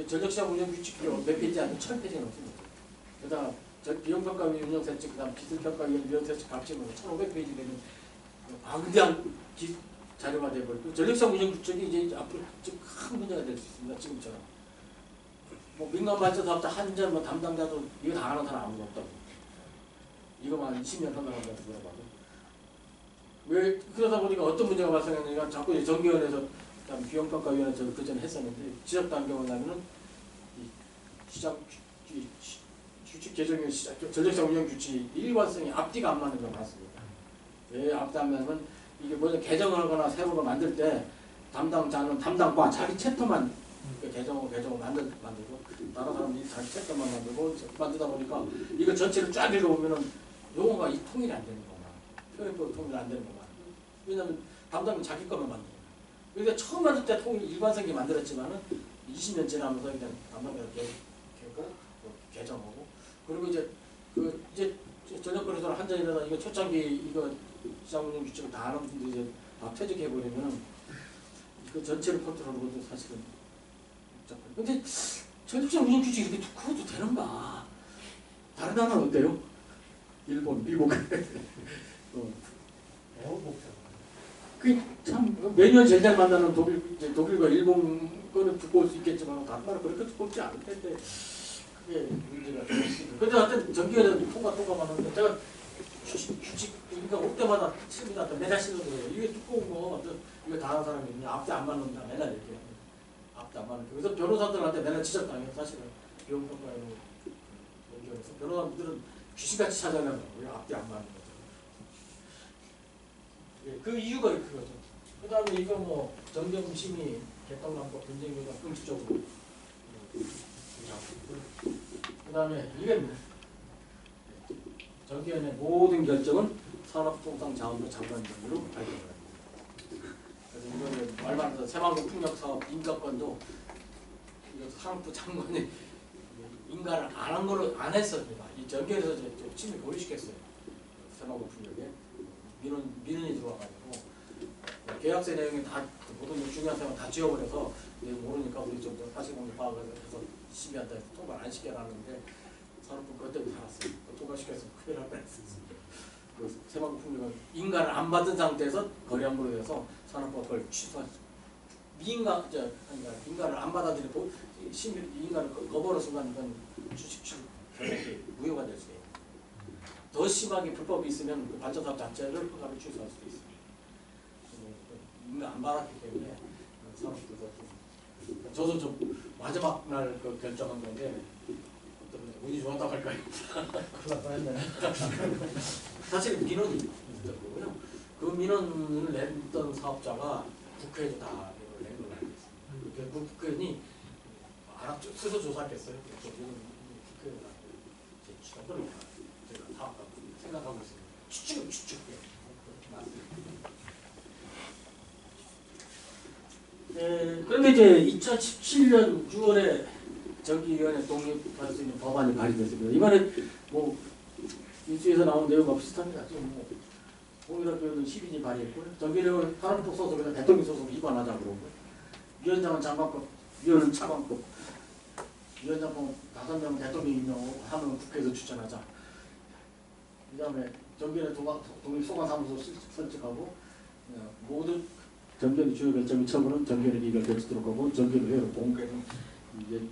전력시장 운영 규칙이 몇 페이지 아니면 1000페이지가 넘습니다. 그다음 비용평가위원 운영세칙, 그다음 기술평가위원 위원세칙 합치면 1500페이지 되는 방대한 자료가 되버리고 전력시장 운영 규칙이 이제 앞으로 큰 문제가 될 수 있습니다. 지금처럼 뭐 민간발전 사업자 한전 뭐 담당자도 이거 다 아는 사람 아무도 없다고. 이거만 20년 선언한다고 물어봐도 왜 그러다 보니까 어떤 문제가 발생했느냐 자꾸 이제 정기원에서 비용평가위원회 그 전에 했었는데 지적단경을 하면은 이 시장 규칙 개정의 전력시장 운영 규칙 일관성이 앞뒤가 안 맞는 걸 봤습니다. 왜 앞뒤 안 맞으면 이게 뭐냐 개정을 하거나 새로 만들 때 담당자는 담당과 자기 챕터만 개정을 만들고 다른 사람들이 자기 챕터만 만들고 만들다 보니까 이거 전체를 쫙 읽어보면은 용어가 이 통일이 안 되는 거구나. 표현법이 통일이 안 되는 거구나. 왜냐하면 담당은 자기 것만 만드는 거야. 그러니까 처음 만들 때 통일 일관성이 만들었지만은 20년 지나면서 그냥 담당자를 개고 개정하고 그리고 이제 전력거래소를 한전이라다 이거 초창기 이거 시장운영 규칙을 다 아는 분들이 이제 다 퇴직해 버리면 그 전체를 컨트롤하는 것도 사실은 복잡해요. 근데 전력시장 운영 규칙이 이렇게 그것도 되는가? 다른 나라는 어때요? 일본, 미국. 그참 매년 제일 잘 만나는 독일과 일본 거는 두꺼울 수 있겠지만 다른 나라 그렇게 두껍지 않을 텐데 그게 문제가 좀 있습니다. 근데 하여튼 정기회는 통과만 하는데 제가 규칙 그러니까 올 때마다 칩니다. 매달 씹는 거예요. 이게 두꺼운 거 이거 다 하는 사람이 있냐 앞뒤 안 맞는다 매달 이렇게 합니다. 앞뒤 안 맞는 거. 그래서 변호사들한테 매달 지적당해요. 사실은 비용평가에 연결해서 변호사들은 귀신같이 찾아내는 거예요. 앞뒤 안 맞는 거죠. 예, 그 이유가 그거죠. 그 다음에 이거 뭐 정경심의 개떡남과 분쟁료가 금지적으로 그다음에 이게 정기현의 모든 결정은 산업통상자원부 장관 등으로 발표합니다. 그래서 이거는 말 많아서 새만금 풍력사업 인가권도 이거 산업부 장관이 인가를 안 한 걸로 안 했습니다. 이 정기현에서 침이 고리시켰어요. 새만금 풍력에 민원이 들어와가지고 계약서 내용이 다 모든 중요한 사항 다 지워버려서 내가 모르니까 우리 좀 사실관계 파악을 해서 심의한다 해서 통과 안 시켜놨는데 산업부 그것 때문에 살았어요. 통과시켜서 큰일 날 뻔했어요. 그 새만금 풍력은 인가를 안 받은 상태에서 거래 항목으로 돼서 산업부가 그걸 취소했어요. 인가를 안 받아들이고 인가를 거부하는 순간 이건 주식 취득 결액이 무효가 될 수 있어요. 더 심하게 불법이 있으면 그 발전사업 자체를 허가를 취소할 수도 있습니다. 인가 안 받았기 때문에 산업부에서 저도 좀 마지막 날 그 결정한 건데 운이 좋았다고 할까요? 사실 민원이 있었던 거고요. 그 민원을 냈던 사업자가 국회에도 다 이걸 낸 걸로 알고 있습니다. 그 국회의원이 스스로 조사했겠어요. 국회의원 제 취업을 제가 다 생각하고 있습니다. 추측. 그런데 이제 2017년 6월에 정기위원회 독립할 수 있는 법안이 발의됐습니다. 이번에 뭐 뉴스에서 나온 내용과 비슷합니다. 지금 뭐 공유학교는 12지 발의했고요. 정기위원회는 산업부 소속에서 대통령 소속 위반하자 그러고 위원장은 장관급, 위원은 차관급, 위원장은 5명 대통령이 임명하면 국회에서 추천하자. 그 다음에 정기위원회 독립소관사무소 설치하고 모든 정기위원회 주요 결정의 처분은 정기위원회 이걸 결정하도록 하고 정기위원회로 공개는 이제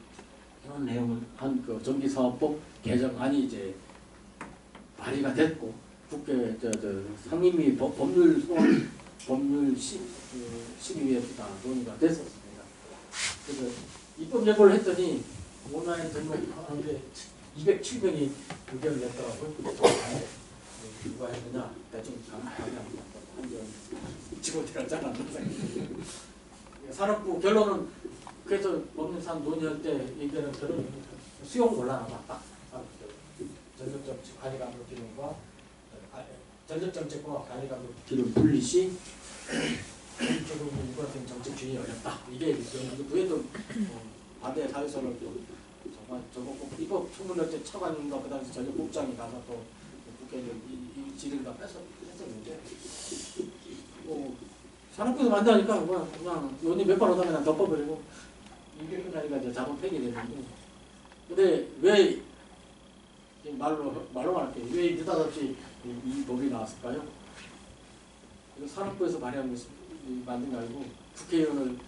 이런 내용을 한 그 정기사업법 개정안이 이제 발의가 됐고 국회 상임위 법률 심의위에서 다 논의가 됐었습니다. 그래서 입법 예고를 했더니 온라인 등록하는데 207명이 의견을 냈더라고요. 누가 했느냐 대충 감사합니다. 직원들이랑 잘안 산업부 결론은 그래서 법률상 논의할 때 얘기하는 결론은 수용 곤란하다. 전력정책 관리감독 기능과 전력정책과 관리감독 기능 분리시 전력적으로 같은 정책 주인이 어렵다. 이게 그에도 반대 사회선을 또 정말 저거 꼭 입법 청문회 때 차관인가 그 당시 전력국장이 가서 또 국회의원 이 질의를 다 했었는데 산업부에서 반대하니까 그냥 의원님 몇 번 오다 그냥 덮어버리고 이게 끝나니까 이제 자동 폐기됐는데 근데 왜 말로만 할게요. 왜 느닷없이 이 법이 나왔을까요? 산업부에서 발의한 것이 만든 게 아니고 국회의원을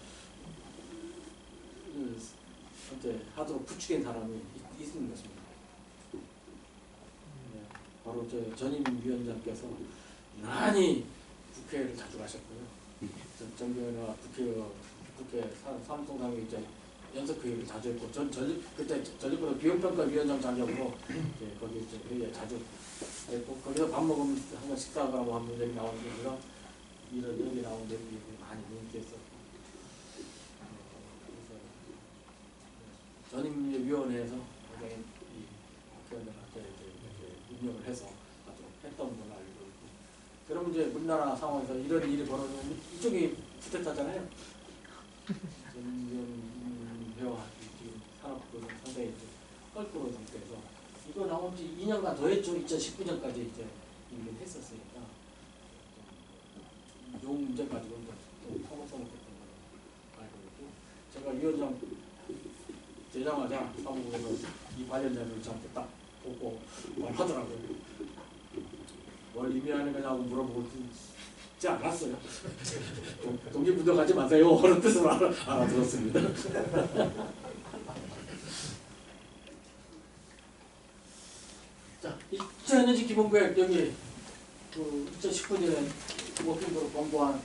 하도록 부추긴 사람이 있는 것입니다. 바로 전임 위원장께서 유난히 국회를 자주 가셨고요. 정기위원회와 국회 사무총장이 이제 연석회의를 자주 했고 그때 전력부도 비용평가 위원장 자격으로 이제 거기 이제 회의에 자주 했고 거기서 밥 먹으면 항상 식사하고 하는 얘기 나오는데 제가 이런 얘기 나오는 얘기 많이 인기했었고 그래서 전임위원회에서 굉장히 이 국회의원들한테 이렇게 임명을 해서 아주 했던 걸로 알고 있고 그럼 이제 우리나라 상황에서 이런 일이 벌어지면 이쪽이 부탁하잖아요. 전위원회와 지금 산업부는 상당히 이제 껄끄러운 상태에서 이거 나온 지 2년간 더 했죠. 2019년까지 이제 일을 했었으니까 요 문제 가지고는 좀 서먹서먹했던 걸로 알고 있고 제가 위원장 되자마자 사무국에서 이 관련 자료를 저한테 딱 보고 말하더라고요. 뭘 의미하는 거냐고 물어보고 지 않았어요. 동기부여하지 마세요. 그런 뜻을 알아들었습니다. 자, 2000년지 기본구역 여기 그 2019년에 워킹그룹 공부한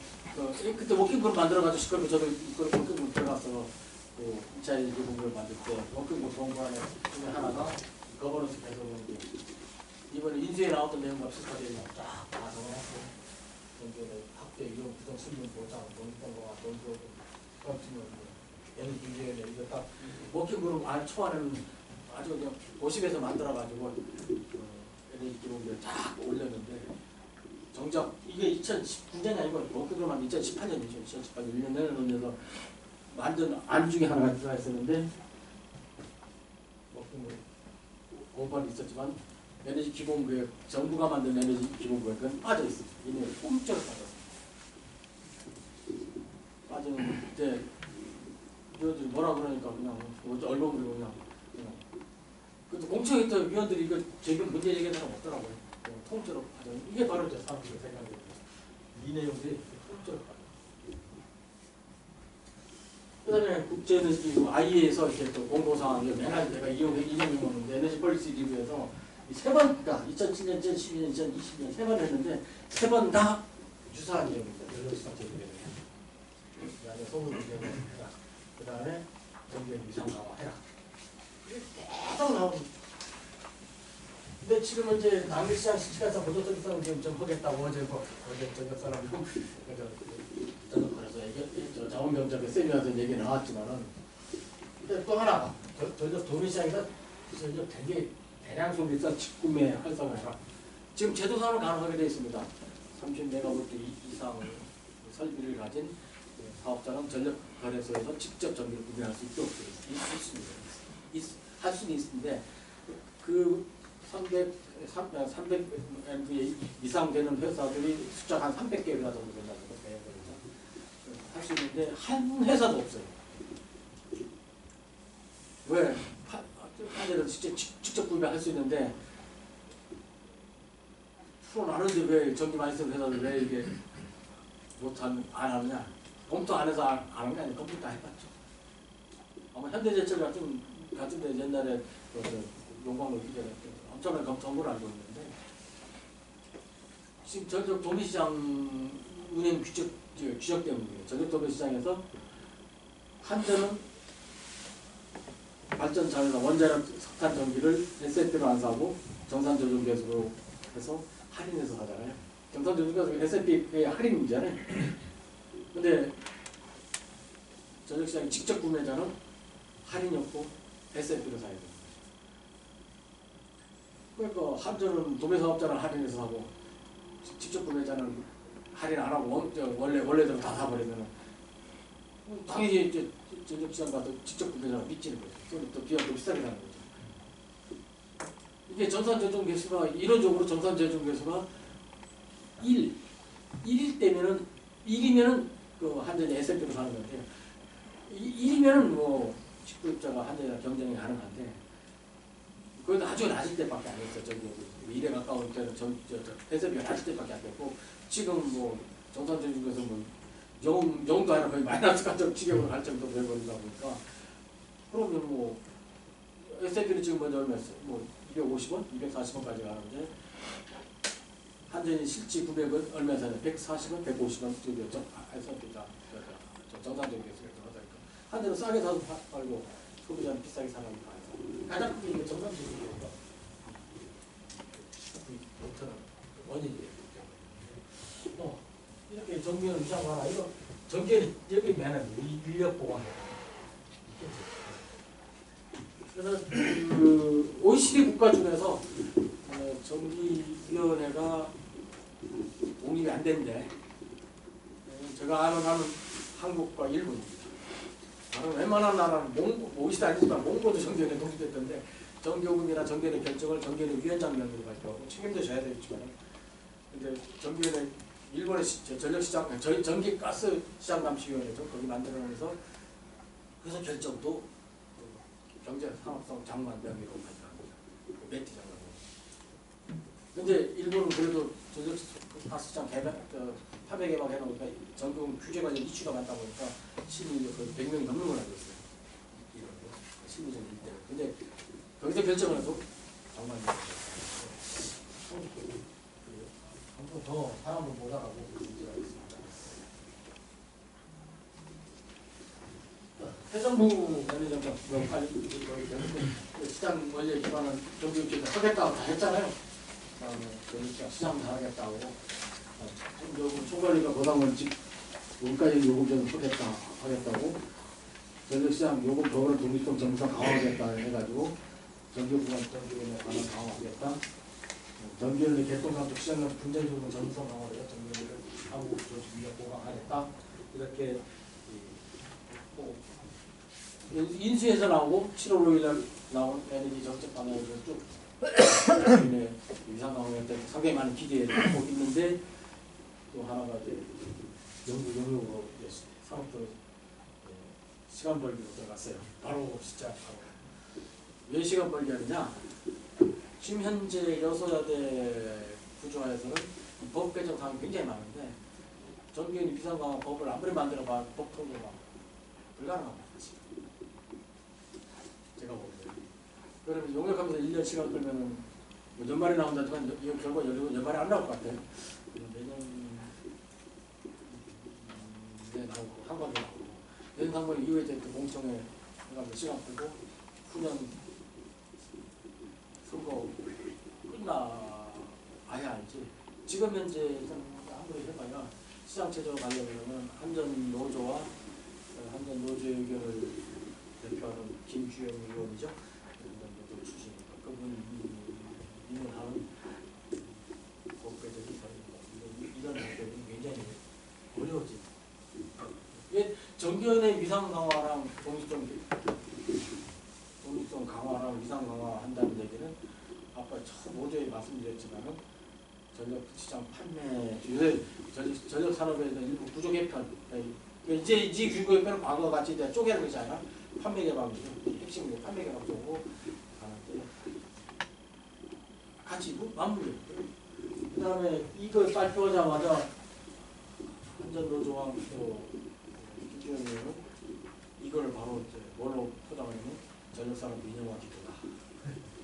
그때 워킹그룹 만들어가지고 시끄럽고 저도 이걸 워킹그룹 들어가서 그 2차 기본구역 만들 때 워킹그룹 공부한 애 중에 하나가 거버넌스 개선인데 이번에 인수에 나왔던 내용과 비슷하게 딱 적어놨고 학대 이용 부정 신분 보장 논평과 논평 같은 거 얘는 규제에 이거 딱 워킹그룹 안 초안에는 아주 그냥 도심에서 만들어가지고 에너지 기본비를 쫙 올렸는데 정작 이게 2019년이 아니고 목표로만 2018년이죠. 2018년 1년 내려놓으면서 만든 안 중에 하나가 들어가 있었는데 공부는 있었지만 에너지 기본구역 정부가 만든 에너지 기본구역은 빠져 있습니다. 이미 꼼짝을 빠졌습니다. 빠지는 그때 위원들이 뭐라 그러니까 그냥 얼버무리고 그냥 그때 공청회 때 위원들이 이거 지금 문제 제기한 사람 없더라고요. 통째로 빠져. 이게 바로 제 사람들의 생각이에요. 이 내용들이 통째로 빠져. 그다음에 국제에너지 IEA에서 이렇게 또 공고사항 맨날 내가 이용해먹는데 에너지 폴리시 리뷰에서 세 번, 그러니까 2007년, 2012년, 2020년 세 번 했는데 세 번 다 유사한 내용입니다. 연료시장 제기되는 그 다음에 소금 문제는 해라. 그 다음에 전기의 위상 강화해라. 이게 계속 나옵니다. 근데 지금은 이제 남일시장 시치가서 보조서비스는 지금 좀 하겠다고 어제 저녁 사람이고 그래서 자원경제의 세미나에서 얘기 나왔지만은 근데 또 하나가 저녁 도민시장에서 저녁 되게 대량 소비자 직구매 활성화해라. 지금 제도사는 가능하게 되어 있습니다. 30메가와트 이상의 설비를 가진 사업자는 전력 거래소에서 직접 전기를 구매할 수 있도록 있습니다. 할 수는 있는데 그 300 이상 되는 회사들이 숫자가 한 300개나 정도 된다는 거예요. 할 수 있는데 한 회사도 없어요. 왜? 한대를 직접 구매할 수 있는데 풀어나는데 왜 전기 많이 쓰는 회사들 왜 이게 안 하느냐? 검토 안 해서 안 하는 게 아니고 검토 다 해봤죠. 아마 현대제철 같은 데 옛날에 용광로 기계를 엄청난 검토를 알고 있는데 지금 전력 도매시장 운영 규칙 때문에 전력 도매시장에서 한전은 발전차에서 원자력 석탄 전기를 SFP로 안 사고 정산조정계수로 해서 할인해서 사잖아요. 정산조정계수 SFP의 할인이잖아요. 근데 전력시장의 직접 구매자는 할인이 없고 SFP로 사야 돼요. 그러니까 한전은 도매사업자는 할인해서 사고 직접 구매자는 할인 안 하고 원래대로 다 사버리면 당연히 이제 전력시장 가서 직접 구매자가 미치는 거죠. 그럼 또 비용도 비싸게 나는 거죠. 이게 정산조정 개수가 이론적으로 정산조정 개수가 1일 때면은 1이면은 그 한전이 SFP로 사는 건데 1이면은 뭐 직구입자가 한전이랑 경쟁이 가능한데 그것도 아주 낮을 때밖에 안 했어. 저기 1에 가까운 때는 SFP가 낮을 때밖에 안 됐고 지금 뭐 정산조정에서 뭐 영도 아니라 거의 마이너스 지경으로 갈 정도로 돼버리다 보니까 그러면 뭐 SFP는 지금 먼저 얼마였어요? 뭐 250원, 240원까지 가는데 한전이 실지 900원 얼마였어요? 140원, 150원 정도였죠. SFP가 정상적이었으니까 한전은 싸게 사서 팔고 소비자는 비싸게 사는 거예요. 가장 크게 이게 정상적이에요. 원인이에요. 이렇게 전기는 위상화 하나 이거 전기는 여기 매는 인력 보관. 그래서 그 OECD 국가 중에서 전기위원회가 독립이 안 된대. 제가 아는 한국과 일본입니다. 다른 웬만한 나라는 OECD 아니지만 몽고도 전기위원회 독립됐던데 전기요금이나 전기요금 결정을 전기요금 위원장 명령으로 발표하고 책임도 져야 되겠지만 근데 전기요금에 일본의 전력시장, 전기가스 시장 감시위원회죠. 거기 만들어내서 그래서 결정도 경제산업성 장관 명의로 발표합니다. 메티 장관. 근데 일본은 그래도 전력가스 시장 판매 개방 해놓으니까 전국 규제 관련 이슈가 많다 보니까 시민이 거의 100명이 넘는 걸 알고 있어요. 심리적인 일 때문에. 근데 거기서 결정을 해도 장관이 한번 더 사람을 못 알아보고 문제가 있습니다. 해정부 매니저가 시장 원래 기반은 정규직에서 하겠다고 다 했잖아요. 그다음에 시장 다 하겠다고 요금 총괄리가 보상원칙 원가율 요금제는 하겠다고 전력시장 요금 더불어 독립성 정상 강화하겠다 해가지고 정규원의 관한 강화하겠다. 정규원의 개통상도 시장난 분쟁소송 전성 강화를 정규원을 한국 조직 위력 보강하겠다. 이렇게 인수에서 나오고 7월 5일 날 나온 에너지 정책 방향을 쭉 위상 강화에 대해 상당히 많은 기대하고 있는데 또 하나가 이제 영역으로 산업도 시간 벌기로 들어갔어요. 바로 진짜 바로. 왜 시간 벌기 하느냐? 지금 현재 여소야대 구조화에서는 법 개정 사항이 굉장히 많은데 정기현이 비상강화 법을 아무리 만들어봐 법 통과가 불가능합니다. 제가 보기에는. 그러면 용역하면서 1년 시간 끌면은 뭐 연말에 나온다지만 이거 결과 연말에 안 나올 것 같아요. 내년 나오고 상반기 나오고 내년 상반기 이후에 이제 또 공청회 해가면서 시간 끌고 후년 선거 끝나야 알지. 지금 현재 아무리 해봐야 시장 체제로 가려면 한전 노조와 한전 노조 의견을 대표하는 김주영 의원이죠. 노조 출신이니까 그분이 하는 법개정이 이런 법개정이 굉장히 어려워지. 이게 정기현의 위상 강화랑 독립성 강화랑 위상 강화 한다는 얘기는 아까 처음 모두에 말씀드렸지만은 전력 시장 판매 요새 전력 산업에 대한 일부 구조 개편 이제 이 구조 개편은 과거와 같이 이제 쪼개는 것이 아니라 판매 개방이죠. 핵심이 판매 개방 쪽으로 가는데 같이 맞물려. 그다음에 이걸 발표하자마자 한전 노조와 또 김주영 의원은 이걸 바로 이제 뭘로 포장하냐면 전력산업 민영화 기도다.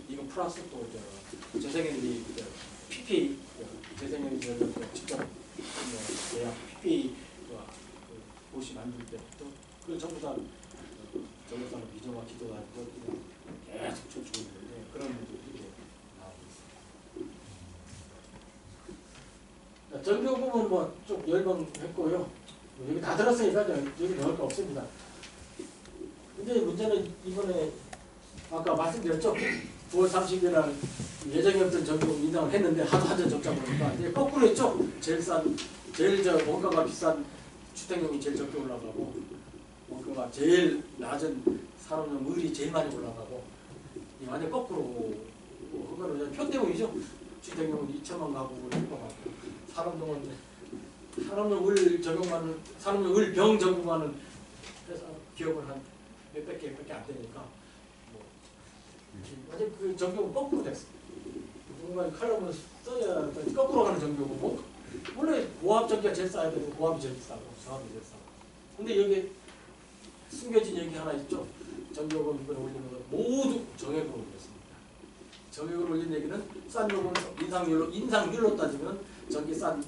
이거 플러스 또 재생에너지 PPA 재생에너지 직접 계약 PPA와 도시 만들 때부터 그 전부 다 전력산업 민영화 기도다. 계속 쳐주고 있는데 그런 문제들이 이렇게 나오고 있습니다. 전교부는 뭐 좀 열방했고요. 여기 다 들었으니까 여기 넣을 거 없습니다. 근데 문제는 이번에 아까 말씀드렸죠. 9월 30일 날 예정이 없던 전기요금 인상을 했는데 하도 한전 적자 보니까 이제 거꾸로 했죠. 제일 원가가 비싼 주택용이 제일 적게 올라가고 원가가 제일 낮은 산업용 을이 제일 많이 올라가고 이 완전 거꾸로 그거는 표 때문이죠. 주택용은 2천만 가구를 확보하고 산업용 을 적용하는 산업용 을 병 적용하는 회사 기업은 한 몇백 개밖에 안 되니까 완전 그 전교가 거꾸로 됐어. 누군가 칼럼을 써야 거꾸로 가는 전교고 원래 고압 전기가 제일 싸야 되고 고압이 제일 싸고 저압이 제일 싸고. 근데 여기 숨겨진 얘기 하나 있죠. 전교금 이번에 올리면서 모두 정액으로 올렸습니다. 정액으로 올린 얘기는 싼 요금 인상률로 따지면 전기 싼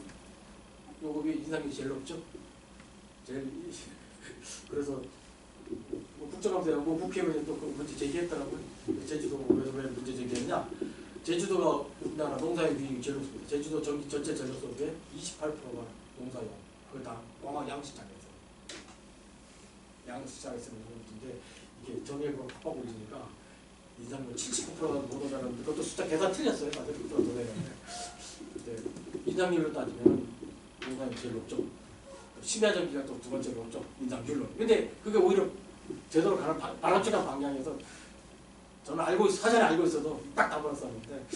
요금이 인상률이 제일 높죠. 제일 그래서 국정감사에 국회의원이 또 그 문제 제기했더라고요. 제주도가 왜 문제 제기했냐? 제주도가 우리나라 농사용 비율이 제일 높습니다. 제주도 전체 전력 소비의 28%가 농사용. 그걸 다 꽝꽝 양식장에서 있는 문제인데 이게 정액으로 팍팍 올리니까 인상률 79%가 못 오자는데 그것도 숫자 계산 틀렸어요. 맞아요. 그것도 못 오자는데 인상률로 따지면 농사용이 제일 높죠. 심야전기가 또 두 번째로 높죠. 인상률로. 근데 그게 오히려 제대로 가는 바람직한 방향에서 저는 사전에 알고 있어도 딱 담아놨었는데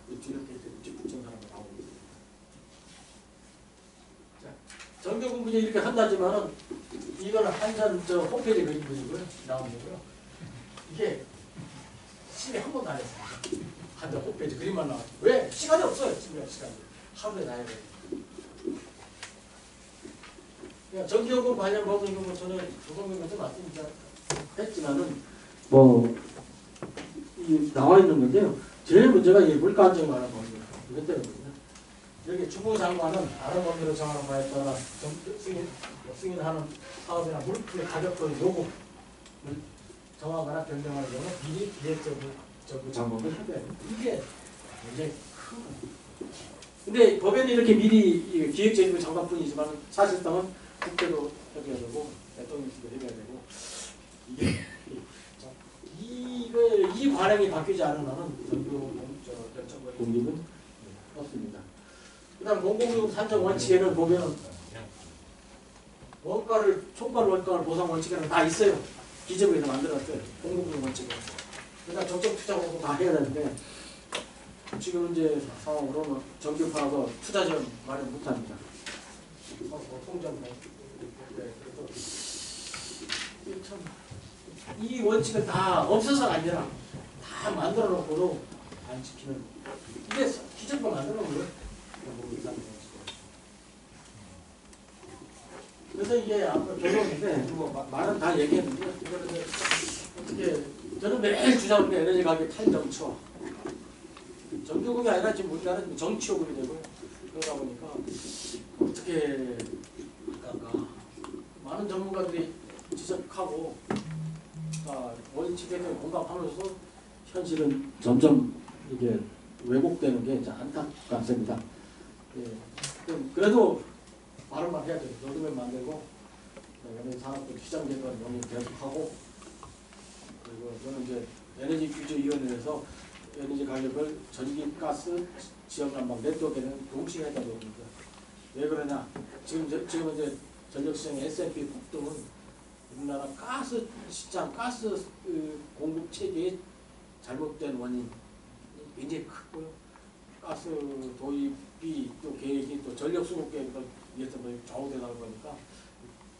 이렇게 국정 사람이 나오고 있어요. 자, 전교금 그냥 이렇게 한다지만은 이거는 한전 홈페이지에 그린 것이고요. 나온 거고요. 이게 심의 한 번도 안 했어요. 한전 홈페이지 그림만 나와요. 왜? 시간이 없어요. 시간이. 하루에 다 해야 돼요. 전기요금 관련 법은 이거 저는 조성님한테 말씀했지만은 이 나와 있는 건데요. 제일 문제가 이 물가 안정에 관한 법입니다. 이것 때문이거든요. 여기 주무 장관은 다른 법률을 정하는 바에 따라 승인하는 사업이나 물품의 가격도 요금을 정하거나 변경하는 경우 미리 기획적으로 작업을 하게 이게 굉장히 큰 거예요. 근데 법에는 이렇게 미리 기획적이고 장관뿐이지만 사실상은 국회도 협의해야 되고 대통령실도 협의해야 되고 이 이 관행이 바뀌지 않은 한은 전교 결정권 독립은 없습니다. 그다음 공공요금 산정 원칙에는 보면 원가를 총괄 원가를 보상 원칙에는 다 있어요. 기재부에서 만들었어요. 공공요금 원칙에. 그다음 적정 투자공도 다 해야 되는데 지금 이제 상황으로는 정규파라서 투자전 마련 못합니다. 통장 이 원칙을 다 없어서가 아니라 다 만들어 놓고도 안 지키는 이게 기재부가 만들어 놓은 거예요. 그래서 이게 아까 결론인데 뭐 말은 다 얘기했는데 이거는 어떻게 저는 매일 주장하는 게 에너지 가격 탈정치화 정규요금이 아니라 지금 우리나라는 정치요금이 되고요. 그러다 보니까 어떻게 할까 많은 전문가들이 지적하고 원칙에 대해 공감하면서 현실은 점점 이게 왜곡되는 게 이제 안타깝습니다. 예. 그래도 말은 해야 돼요. 로드맵 만들고 에너지 산업부 시장 개발 영역 계속하고 그리고 저는 이제 에너지 규제위원회에서 에너지 가격을 전기, 가스, 지역 난방, 네트워크에는 동시에 했다고 합니다. 왜 그러냐? 지금 이제 전력 시장의 S&P 폭등은 우리나라 가스 시장, 가스 공급 체계의 잘못된 원인이 굉장히 크고요. 가스 도입이 또 계획이 또 전력 수급 계획을 위해서 좌우되다 보니까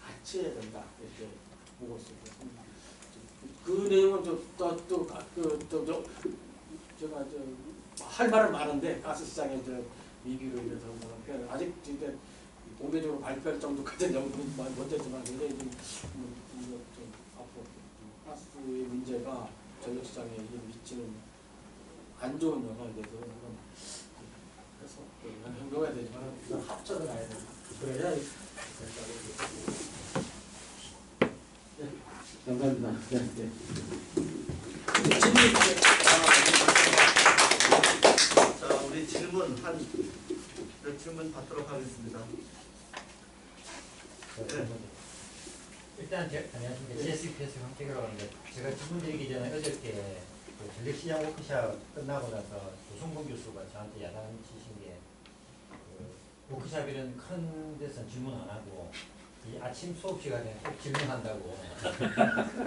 같이 해야 된다 이렇게 보고 있습니다. 그 내용은 제가 할 말은 많은데 가스 시장의 위기로 인해서 아직 이제 공개적으로 발표할 정도까지는 연구는 못 했지만 굉장히 좀 앞으로 가스의 문제가 전력 시장에 미치는 안 좋은 영향에 대해서 그래서 행동해야 되지만 합쳐서 가야 된다. 그래야 네, 감사합니다. 네, 네. 자, 우리 질문 받도록 하겠습니다. 네. 일단 안녕하십니까. GSPS 황태규라고 하는데 제가 질문드리기 전에 어저께 그 전력시장 워크샵 끝나고 나서 조성봉 교수가 저한테 야단치신 게 그 워크샵 이런 큰 데서는 질문 안 하고 이 아침 수업 시간에 꼭 질문한다고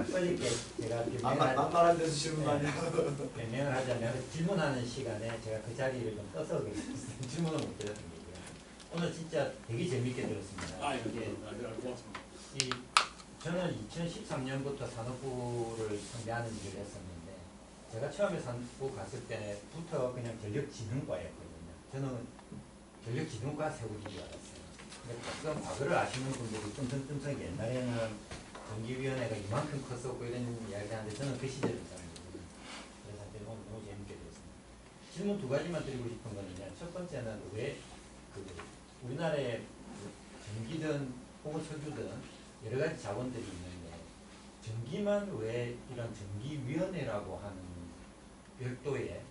어저께 제가 만만한 데서 질문 많이 하고 변명을 하자면 질문하는 시간에 제가 그 자리를 좀 떠서 질문을 못 드렸던 거고요. 오늘 진짜 되게 재밌게 들었습니다. 이게 고맙습니다. 저는 2013년부터 산업부를 상대하는 일을 했었는데 제가 처음에 산업부 갔을 때부터 그냥 전력진흥과였거든요. 저는 전력진흥과 세우는 줄 알았어요. 근데 가끔 과거를 아시는 분들이 뜸성뜸성 옛날에는 전기위원회가 이만큼 컸었고 이런 이야기 하는데 저는 그 시절을 잘 모르거든요. 그래서 오늘 너무 재밌게 들었습니다. 질문 두 가지만 드리고 싶은 거는요. 첫 번째는 왜 우리나라에 전기든 혹은 석유든 여러 가지 자본들이 있는데 전기만 왜 이런 전기위원회라고 하는 별도의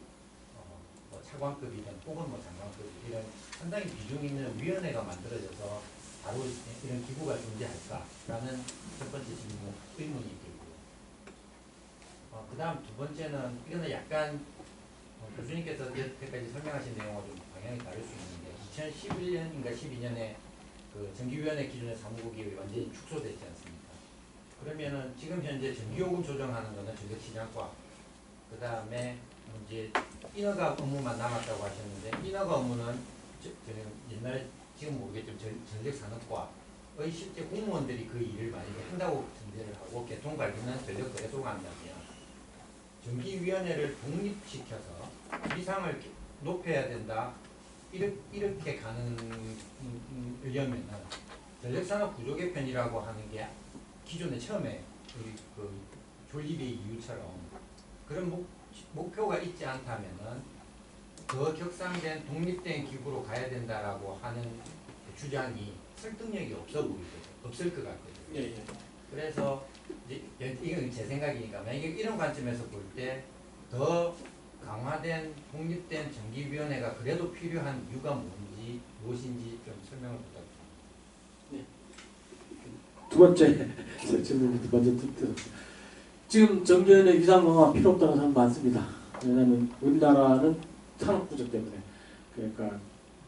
뭐 차관급이든 혹은 뭐 장관급 이런 상당히 비중 있는 위원회가 만들어져서 바로 이런 기구가 존재할까라는 첫 번째 의문이 들고요. 그 다음 두 번째는 이거는 약간 교수님께서 여태까지 설명하신 내용과 좀 방향이 다를 수 있는데 2011년인가 12년에 그 전기위원회 기준의 사무국이 완전히 축소됐지 않습니까? 그러면은 지금 현재 전기요금 조정하는 거는 전력시장과 그 다음에 이제 인허가 업무만 남았다고 하셨는데 인허가 업무는 옛날에 지금 모르겠지만 전력산업과의 실제 공무원들이 그 일을 만약에 한다고 전제를 하고 개통관리는 전력거래소가 한다면 전기위원회를 독립시켜서 위상을 높여야 된다. 이렇게 가는 려면은 전력산업 구조개편이라고 하는 게 기존에 처음에 그 조립의 이유처럼 그런 목표가 있지 않다면은 더 격상된 독립된 기구로 가야 된다라고 하는 주장이 설득력이 없어 보이거든요. 없을 것 같거든요. 예, 예. 그래서 이건 제 생각이니까 만약에 이런 관점에서 볼 때 더 강화된 독립된 전기위원회가 그래도 필요한 이유가 무엇인지 좀 설명을 부탁드립니다. 두 번째 질문부터 먼저 듣죠. 지금 정기현의 위상 강화 필요 없다는 사람 많습니다. 왜냐하면 우리나라는 산업 부족 때문에. 그러니까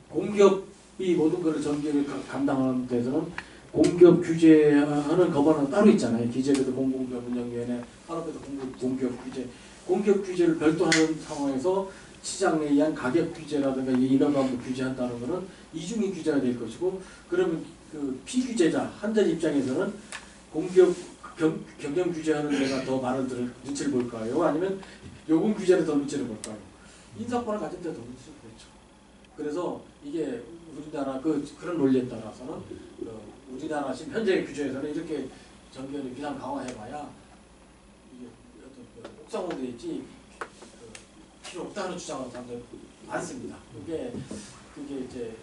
공기업이 모든 것을 정기현이 감당하는 데서는 공기업 규제하는 법안은 따로 있잖아요. 기재부도 공공기업 운영위원회, 산업부도 공기업 규제. 공기업 규제를 별도 하는 상황에서 시장에 의한 가격 규제라든가 인허가무 규제한다는 것은 이중의 규제가 될 것이고, 그러면 그 피규제자 한전 입장에서는 공기업 경영 규제하는 데가 더 많은 눈치를 볼까요? 아니면 요금 규제를 더 눈치를 볼까요? 인사권을 가진 데더 눈치를 보죠. 그래서 이게 우리나라 그런 논리에 따라서는 우리나라 지금 현재 규제에서는 이렇게 정기현이 위상 강화해봐야 이게 어떤 옥상으로 있지 필요 없다는 주장하는 사람들 많습니다. 그게 이제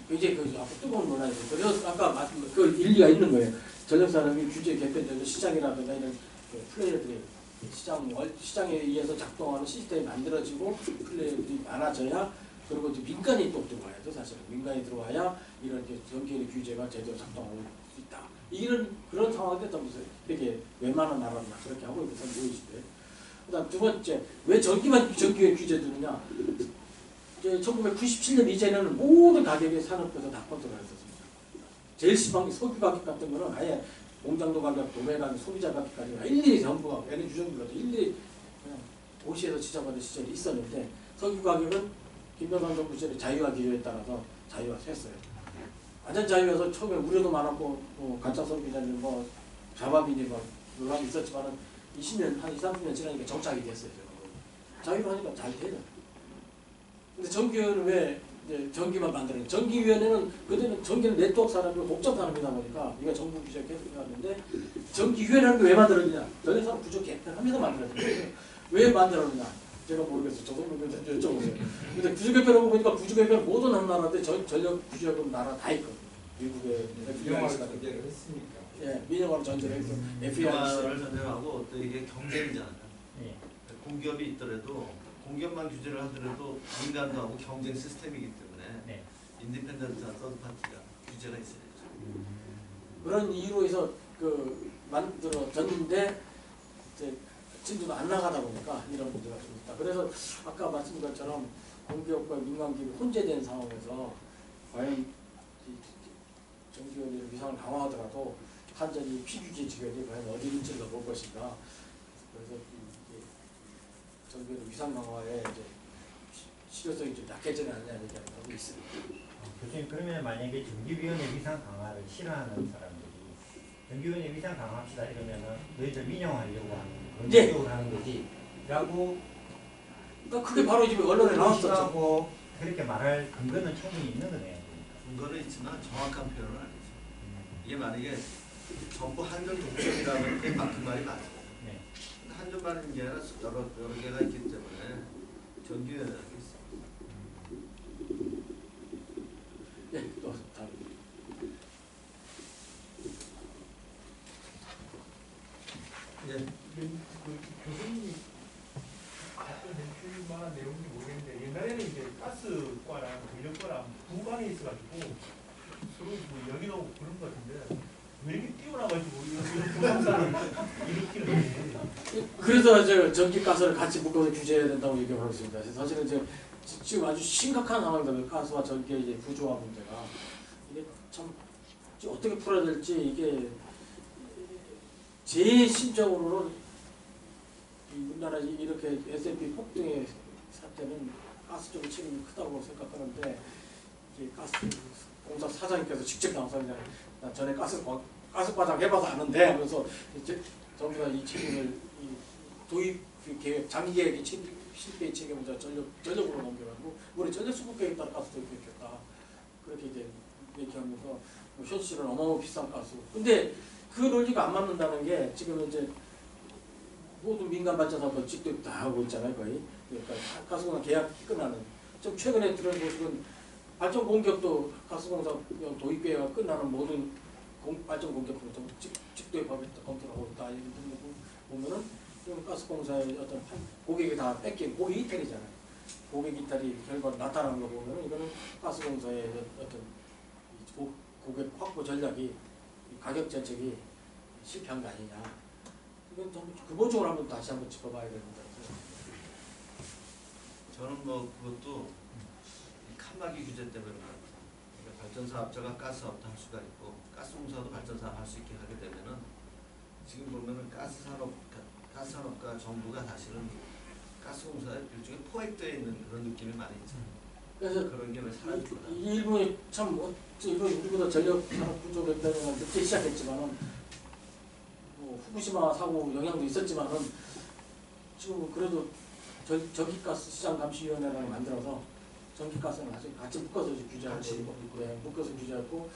굉장히 앞으로 뜨거운 논란이죠. 그래서 아까 말씀 그 일리가 있는 거예요. 전력산업이 규제 개편되는 시장이라든가 이런 플레이어들이 시장에 의해서 작동하는 시스템이 만들어지고 플레이어들이 많아져야, 그리고 이제 민간이 또 들어와야죠. 사실은 민간이 들어와야 이런 전기의 규제가 제대로 작동할 수 있다. 이런 그런 상황이 됐다면서요. 이렇게 웬만한 나라는 그렇게 하고 있는 사람 보이시대. 그다음 두 번째, 왜 전기의 규제 드느냐? 1997년 이전에는 모든 가격의 산업부에서 다 컨트롤을 했었습니다. 제일 심한 게 석유 가격 같은 거는 아예 공장도 가격, 도매 가격, 소비자 가격까지 일일이 전부가 에너지 주정부가 일일이 그냥 도시에서 지정하는 시절이 있었는데, 석유 가격은 김영삼 정부 시절에 자유화 기조에 따라서 자유화했어요. 완전 자유화해서 처음에 우려도 많았고 가짜 석유자들 자바비니 논란이 있었지만은 20년 한 20-30년 지나니까 정착이 됐어요. 자유화하니까 잘 돼요. 근데 전기위원회는 왜 이제 전기만 만드는? 전기위원회는 그때는 전기는 네트워크 산업이고 복잡 산업이다 보니까 이게 정부 규제가 계속 해왔는데, 전기위원회는 왜 만들었느냐? 전력산업 부족 개편하면서 만들었거든요. 왜 만들었느냐? 제가 모르겠어요. 저도 모르겠어요. 여쭤보세요. 근데 구조 개편하고 보니까 구조 개편 모든 한 나라인데 전력 규제하고 나라 다 있거든요. 미국의 민영화를 전제를 했으니까. 예, 민영화를 전제를 해서 민영화를 전제로 하고 또 이게 경쟁이잖아요. 예. 공기업이 있더라도 공기업만 규제를 하더라도 민간도 하고 경쟁 시스템이기 때문에 네. 인디펜던트한 서드파티가 규제가 있어야죠. 그런 이유로 해서 만들어졌는데 이제 진도가 안 나가다 보니까 이런 문제가 좀 있다. 그래서 아까 말씀드린 것처럼 공기업과 민간기업이 혼재된 상황에서 과연 전기요원의 위상을 강화하더라도 한전이 피규제 직원이 과연 어디 있는지를 볼 것인가. 그래서 전기요원의 위상 강화에 이제 실효성이 좀 약해지는 않냐 얘기를 하고 있습니다. 교수님, 그러면 만약에 전기위원회 위상 강화를 싫어하는 사람들이 전기위원회 위상 강화합시다 이러면은 너희들 민영화하려고 하는 그런 네. 노력을 하는 거지 라고, 그러니까 그게 바로 지금 언론에 나왔었죠. 싫어하고 그렇게 말할 근거는 충분히 있는 거네요. 근거는 있지만 정확한 표현은 아니죠. 이게 만약에 전부 한전 독점이라면 그게 맞는 말이 맞아요. 네. 한전만 있는 게 아니라 여러 개가 있기 때문에 전기위원회가 있어요. 네, 또 다음. 예. 교수님이 어떤 제출만한 내용인지 모르겠는데, 옛날에는 이제 가스과랑 전력과랑 두 방에 있어가지고 서로 뭐 여기도 오고 그런 것 같은데 왜 이렇게 뛰어나가지고 이런 부상사를 일으키는지. 그래서 이제 전기가스를 같이 묶어서 규제해야 된다고 얘기하고 있습니다. 사실은 이제 지금 아주 심각한 상황이거든요. 가스와 전기의 이제 구조화 문제가. 이게 참 어떻게 풀어야 될지, 이게 제 심적으로는 우리나라 이렇게 S&P 폭등의 사태는 가스 쪽의 책임이 크다고 생각하는데, 이게 가스 공사 사장님께서 직접 나와서 나 전에 가스 과장 해봐서 아는데 하면서 이제 정부가 이 책임을 도입 계획, 장기 계획의 실패의 책임을 전력으로 넘겨가지고 우리 전력 수급 계획에 따라 가스 도입했겠다. 그렇게 이제 얘기하면서 현실은 어마어마하게 비싼 가스. 근데 그 논리가 안 맞는다는 게 지금 이제 모든 민간 발전사도 직도입 다 하고 있잖아요, 거의. 그러니까 가스공사 계약 끝나는. 좀 최근에 들어보시면 발전 공격도 가스공사 도입 계획가 끝나는 모든 발전 공격으로 좀 직도입하고 검토하고 있다. 이런 거 보면은 지금 가스공사의 어떤 고객이 다 뺏긴 고객 이탈이잖아요. 고객 이탈이 결과로 나타나는 거 보면은 이거는 가스공사의 어떤 고객 확보 전략이 가격 정책이 실패한 거 아니냐. 이건 좀 근본적으로 한번 다시 한번 짚어봐야 됩니다. 저는 뭐 그것도 이 칸막이 규제 때문에 그런 것 같아요. 그러니까 발전사업자가 가스사업도 할 수가 있고 가스공사도 발전사업 할 수 있게 하게 되면은 지금 보면은 가스산업과 정부가 사실은 가스공사에 일종의 포획되어 있는 그런 느낌이 많이 있잖아요. 그래서 그런 게 왜 사라질까? 이 일본이 참 일본 우리보다 전력 산업 구조 변동을 늦게 시작했지만은 뭐 후쿠시마 사고 영향도 있었지만은 지금 그래도 전기가스 시장 감시위원회라는 걸 만들어서 전기가스는 같이 묶어서 규제하고 네, 묶어서 규제하고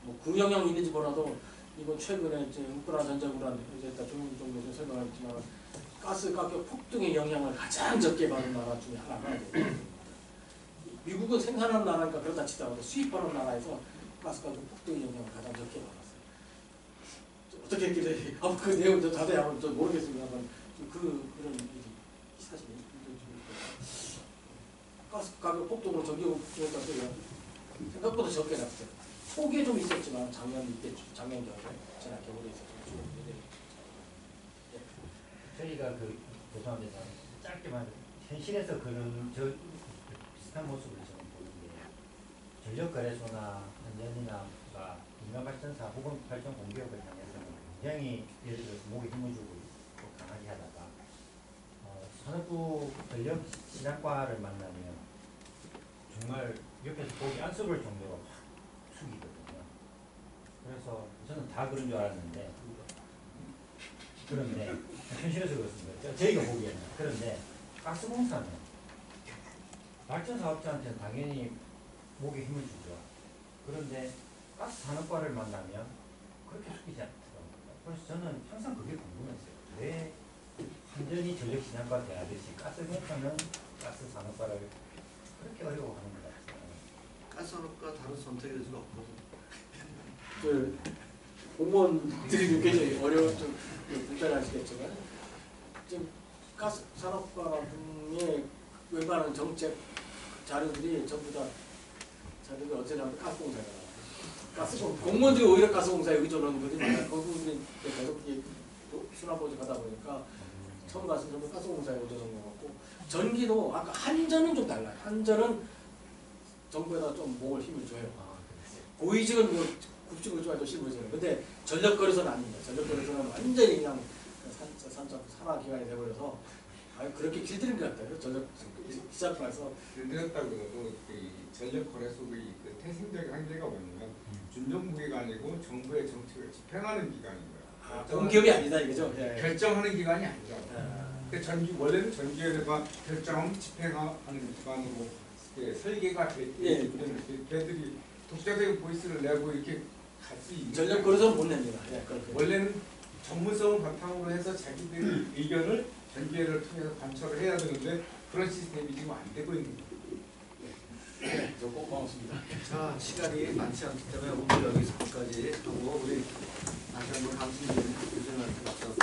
뭐 그 영향이 있는지 몰라도 이번 최근에 이제 우크라 전쟁으로 이제 좀 정도 설명했지만 가스 가격 폭등의 영향을 가장 적게 받은 나라 중에 하나가 미국은 생산하는 나라니까 그렇다 치더라도 수입하는 나라에서 가스 가격 폭등의 영향을 가장 적게 받았어요. 어떻게 했길래 그 내용 저 자세히 한번 좀 모르겠습니다만 그런 일이 사실이 가스 가격 폭등으로 전기요금 폭등했다는 소리가 생각보다 적게 났어요. 초기에 좀 있었지만 작년 겨울에 지난 겨울에 있었죠. 저희가 죄송합니다. 짧게만 현실에서 그런 비슷한 모습을 저는 보는 게 전력거래소나 한전이나가 민간발전사 혹은 발전 공기업을 향해서는 굉장히 예를 들어서 목에 힘을 주고 강하게 하다가 산업부 전력시장과를 만나면 정말 옆에서 보기 안쓰러울 정도로 확 숙이거든요. 그래서 저는 다 그런 줄 알았는데 그런데 현실에서 그렇습니다. 저희가 보기에는. 그런데 가스공사는 발전사업자한테는 당연히 목에 힘을 주죠. 그런데 가스산업과를 만나면 그렇게 숙이지 않더라고요. 그래서 저는 항상 그게 궁금했어요. 왜 완전히 전력시장과 대하듯이 가스공사는 가스산업과를 그렇게 어려워하는 것 같아요. 가스산업과 다른 선택의 여지가 없거든요. 공무원들이 굉장히 어려운 좀 불편하시겠지만 지금 가스 산업과의 웬만한 정책 자료들이 전부 다 자료들이 어떻게 하면 가스공사잖아요. 공무원들이 오히려 가스공사에 의존하는 거지 많아요. 거기는 계속 수납보직 하다 보니까 처음 갔을 때는 가스공사에 의존하는 것 같고 전기도 아까 한전은 좀 달라요. 한전은 정부에다 좀 목을 힘을 줘요. 고위직은 뭐 국직을 좋아해도 실무에서는. 근데 전력거래소는 아닙니다. 전력거래소는 완전히 그냥 산하기관이 돼버려서 그렇게 길들인 것 같아요. 전력 시작해서 들렸다고 해도 전력거래소의 그 태생적인 한계가 뭐냐면 준정부기가 아니고 정부의 정책을 집행하는 기관인 거야. 공기업이 아니다 이거죠. 결정하는 기관이 아니죠. 원래는 전기회사가 결정 집행하는 기관으로 설계가 돼 있기 걔들이 독자적인 보이스를 내고 이렇게 갈 수 있는 전력거래소는 못 냅니다. 원래는 전문성을 바탕으로 해서 자기들의 의견을 전기회를 통해서 관철을 해야 되는데 그런 시스템이 지금 안 되고 있는 거예요. 꼭 고맙습니다. 자, 시간이 많지 않기 때문에 오늘 여기서까지 하고 우리 다시 한번 강승진 교수님한테 박수.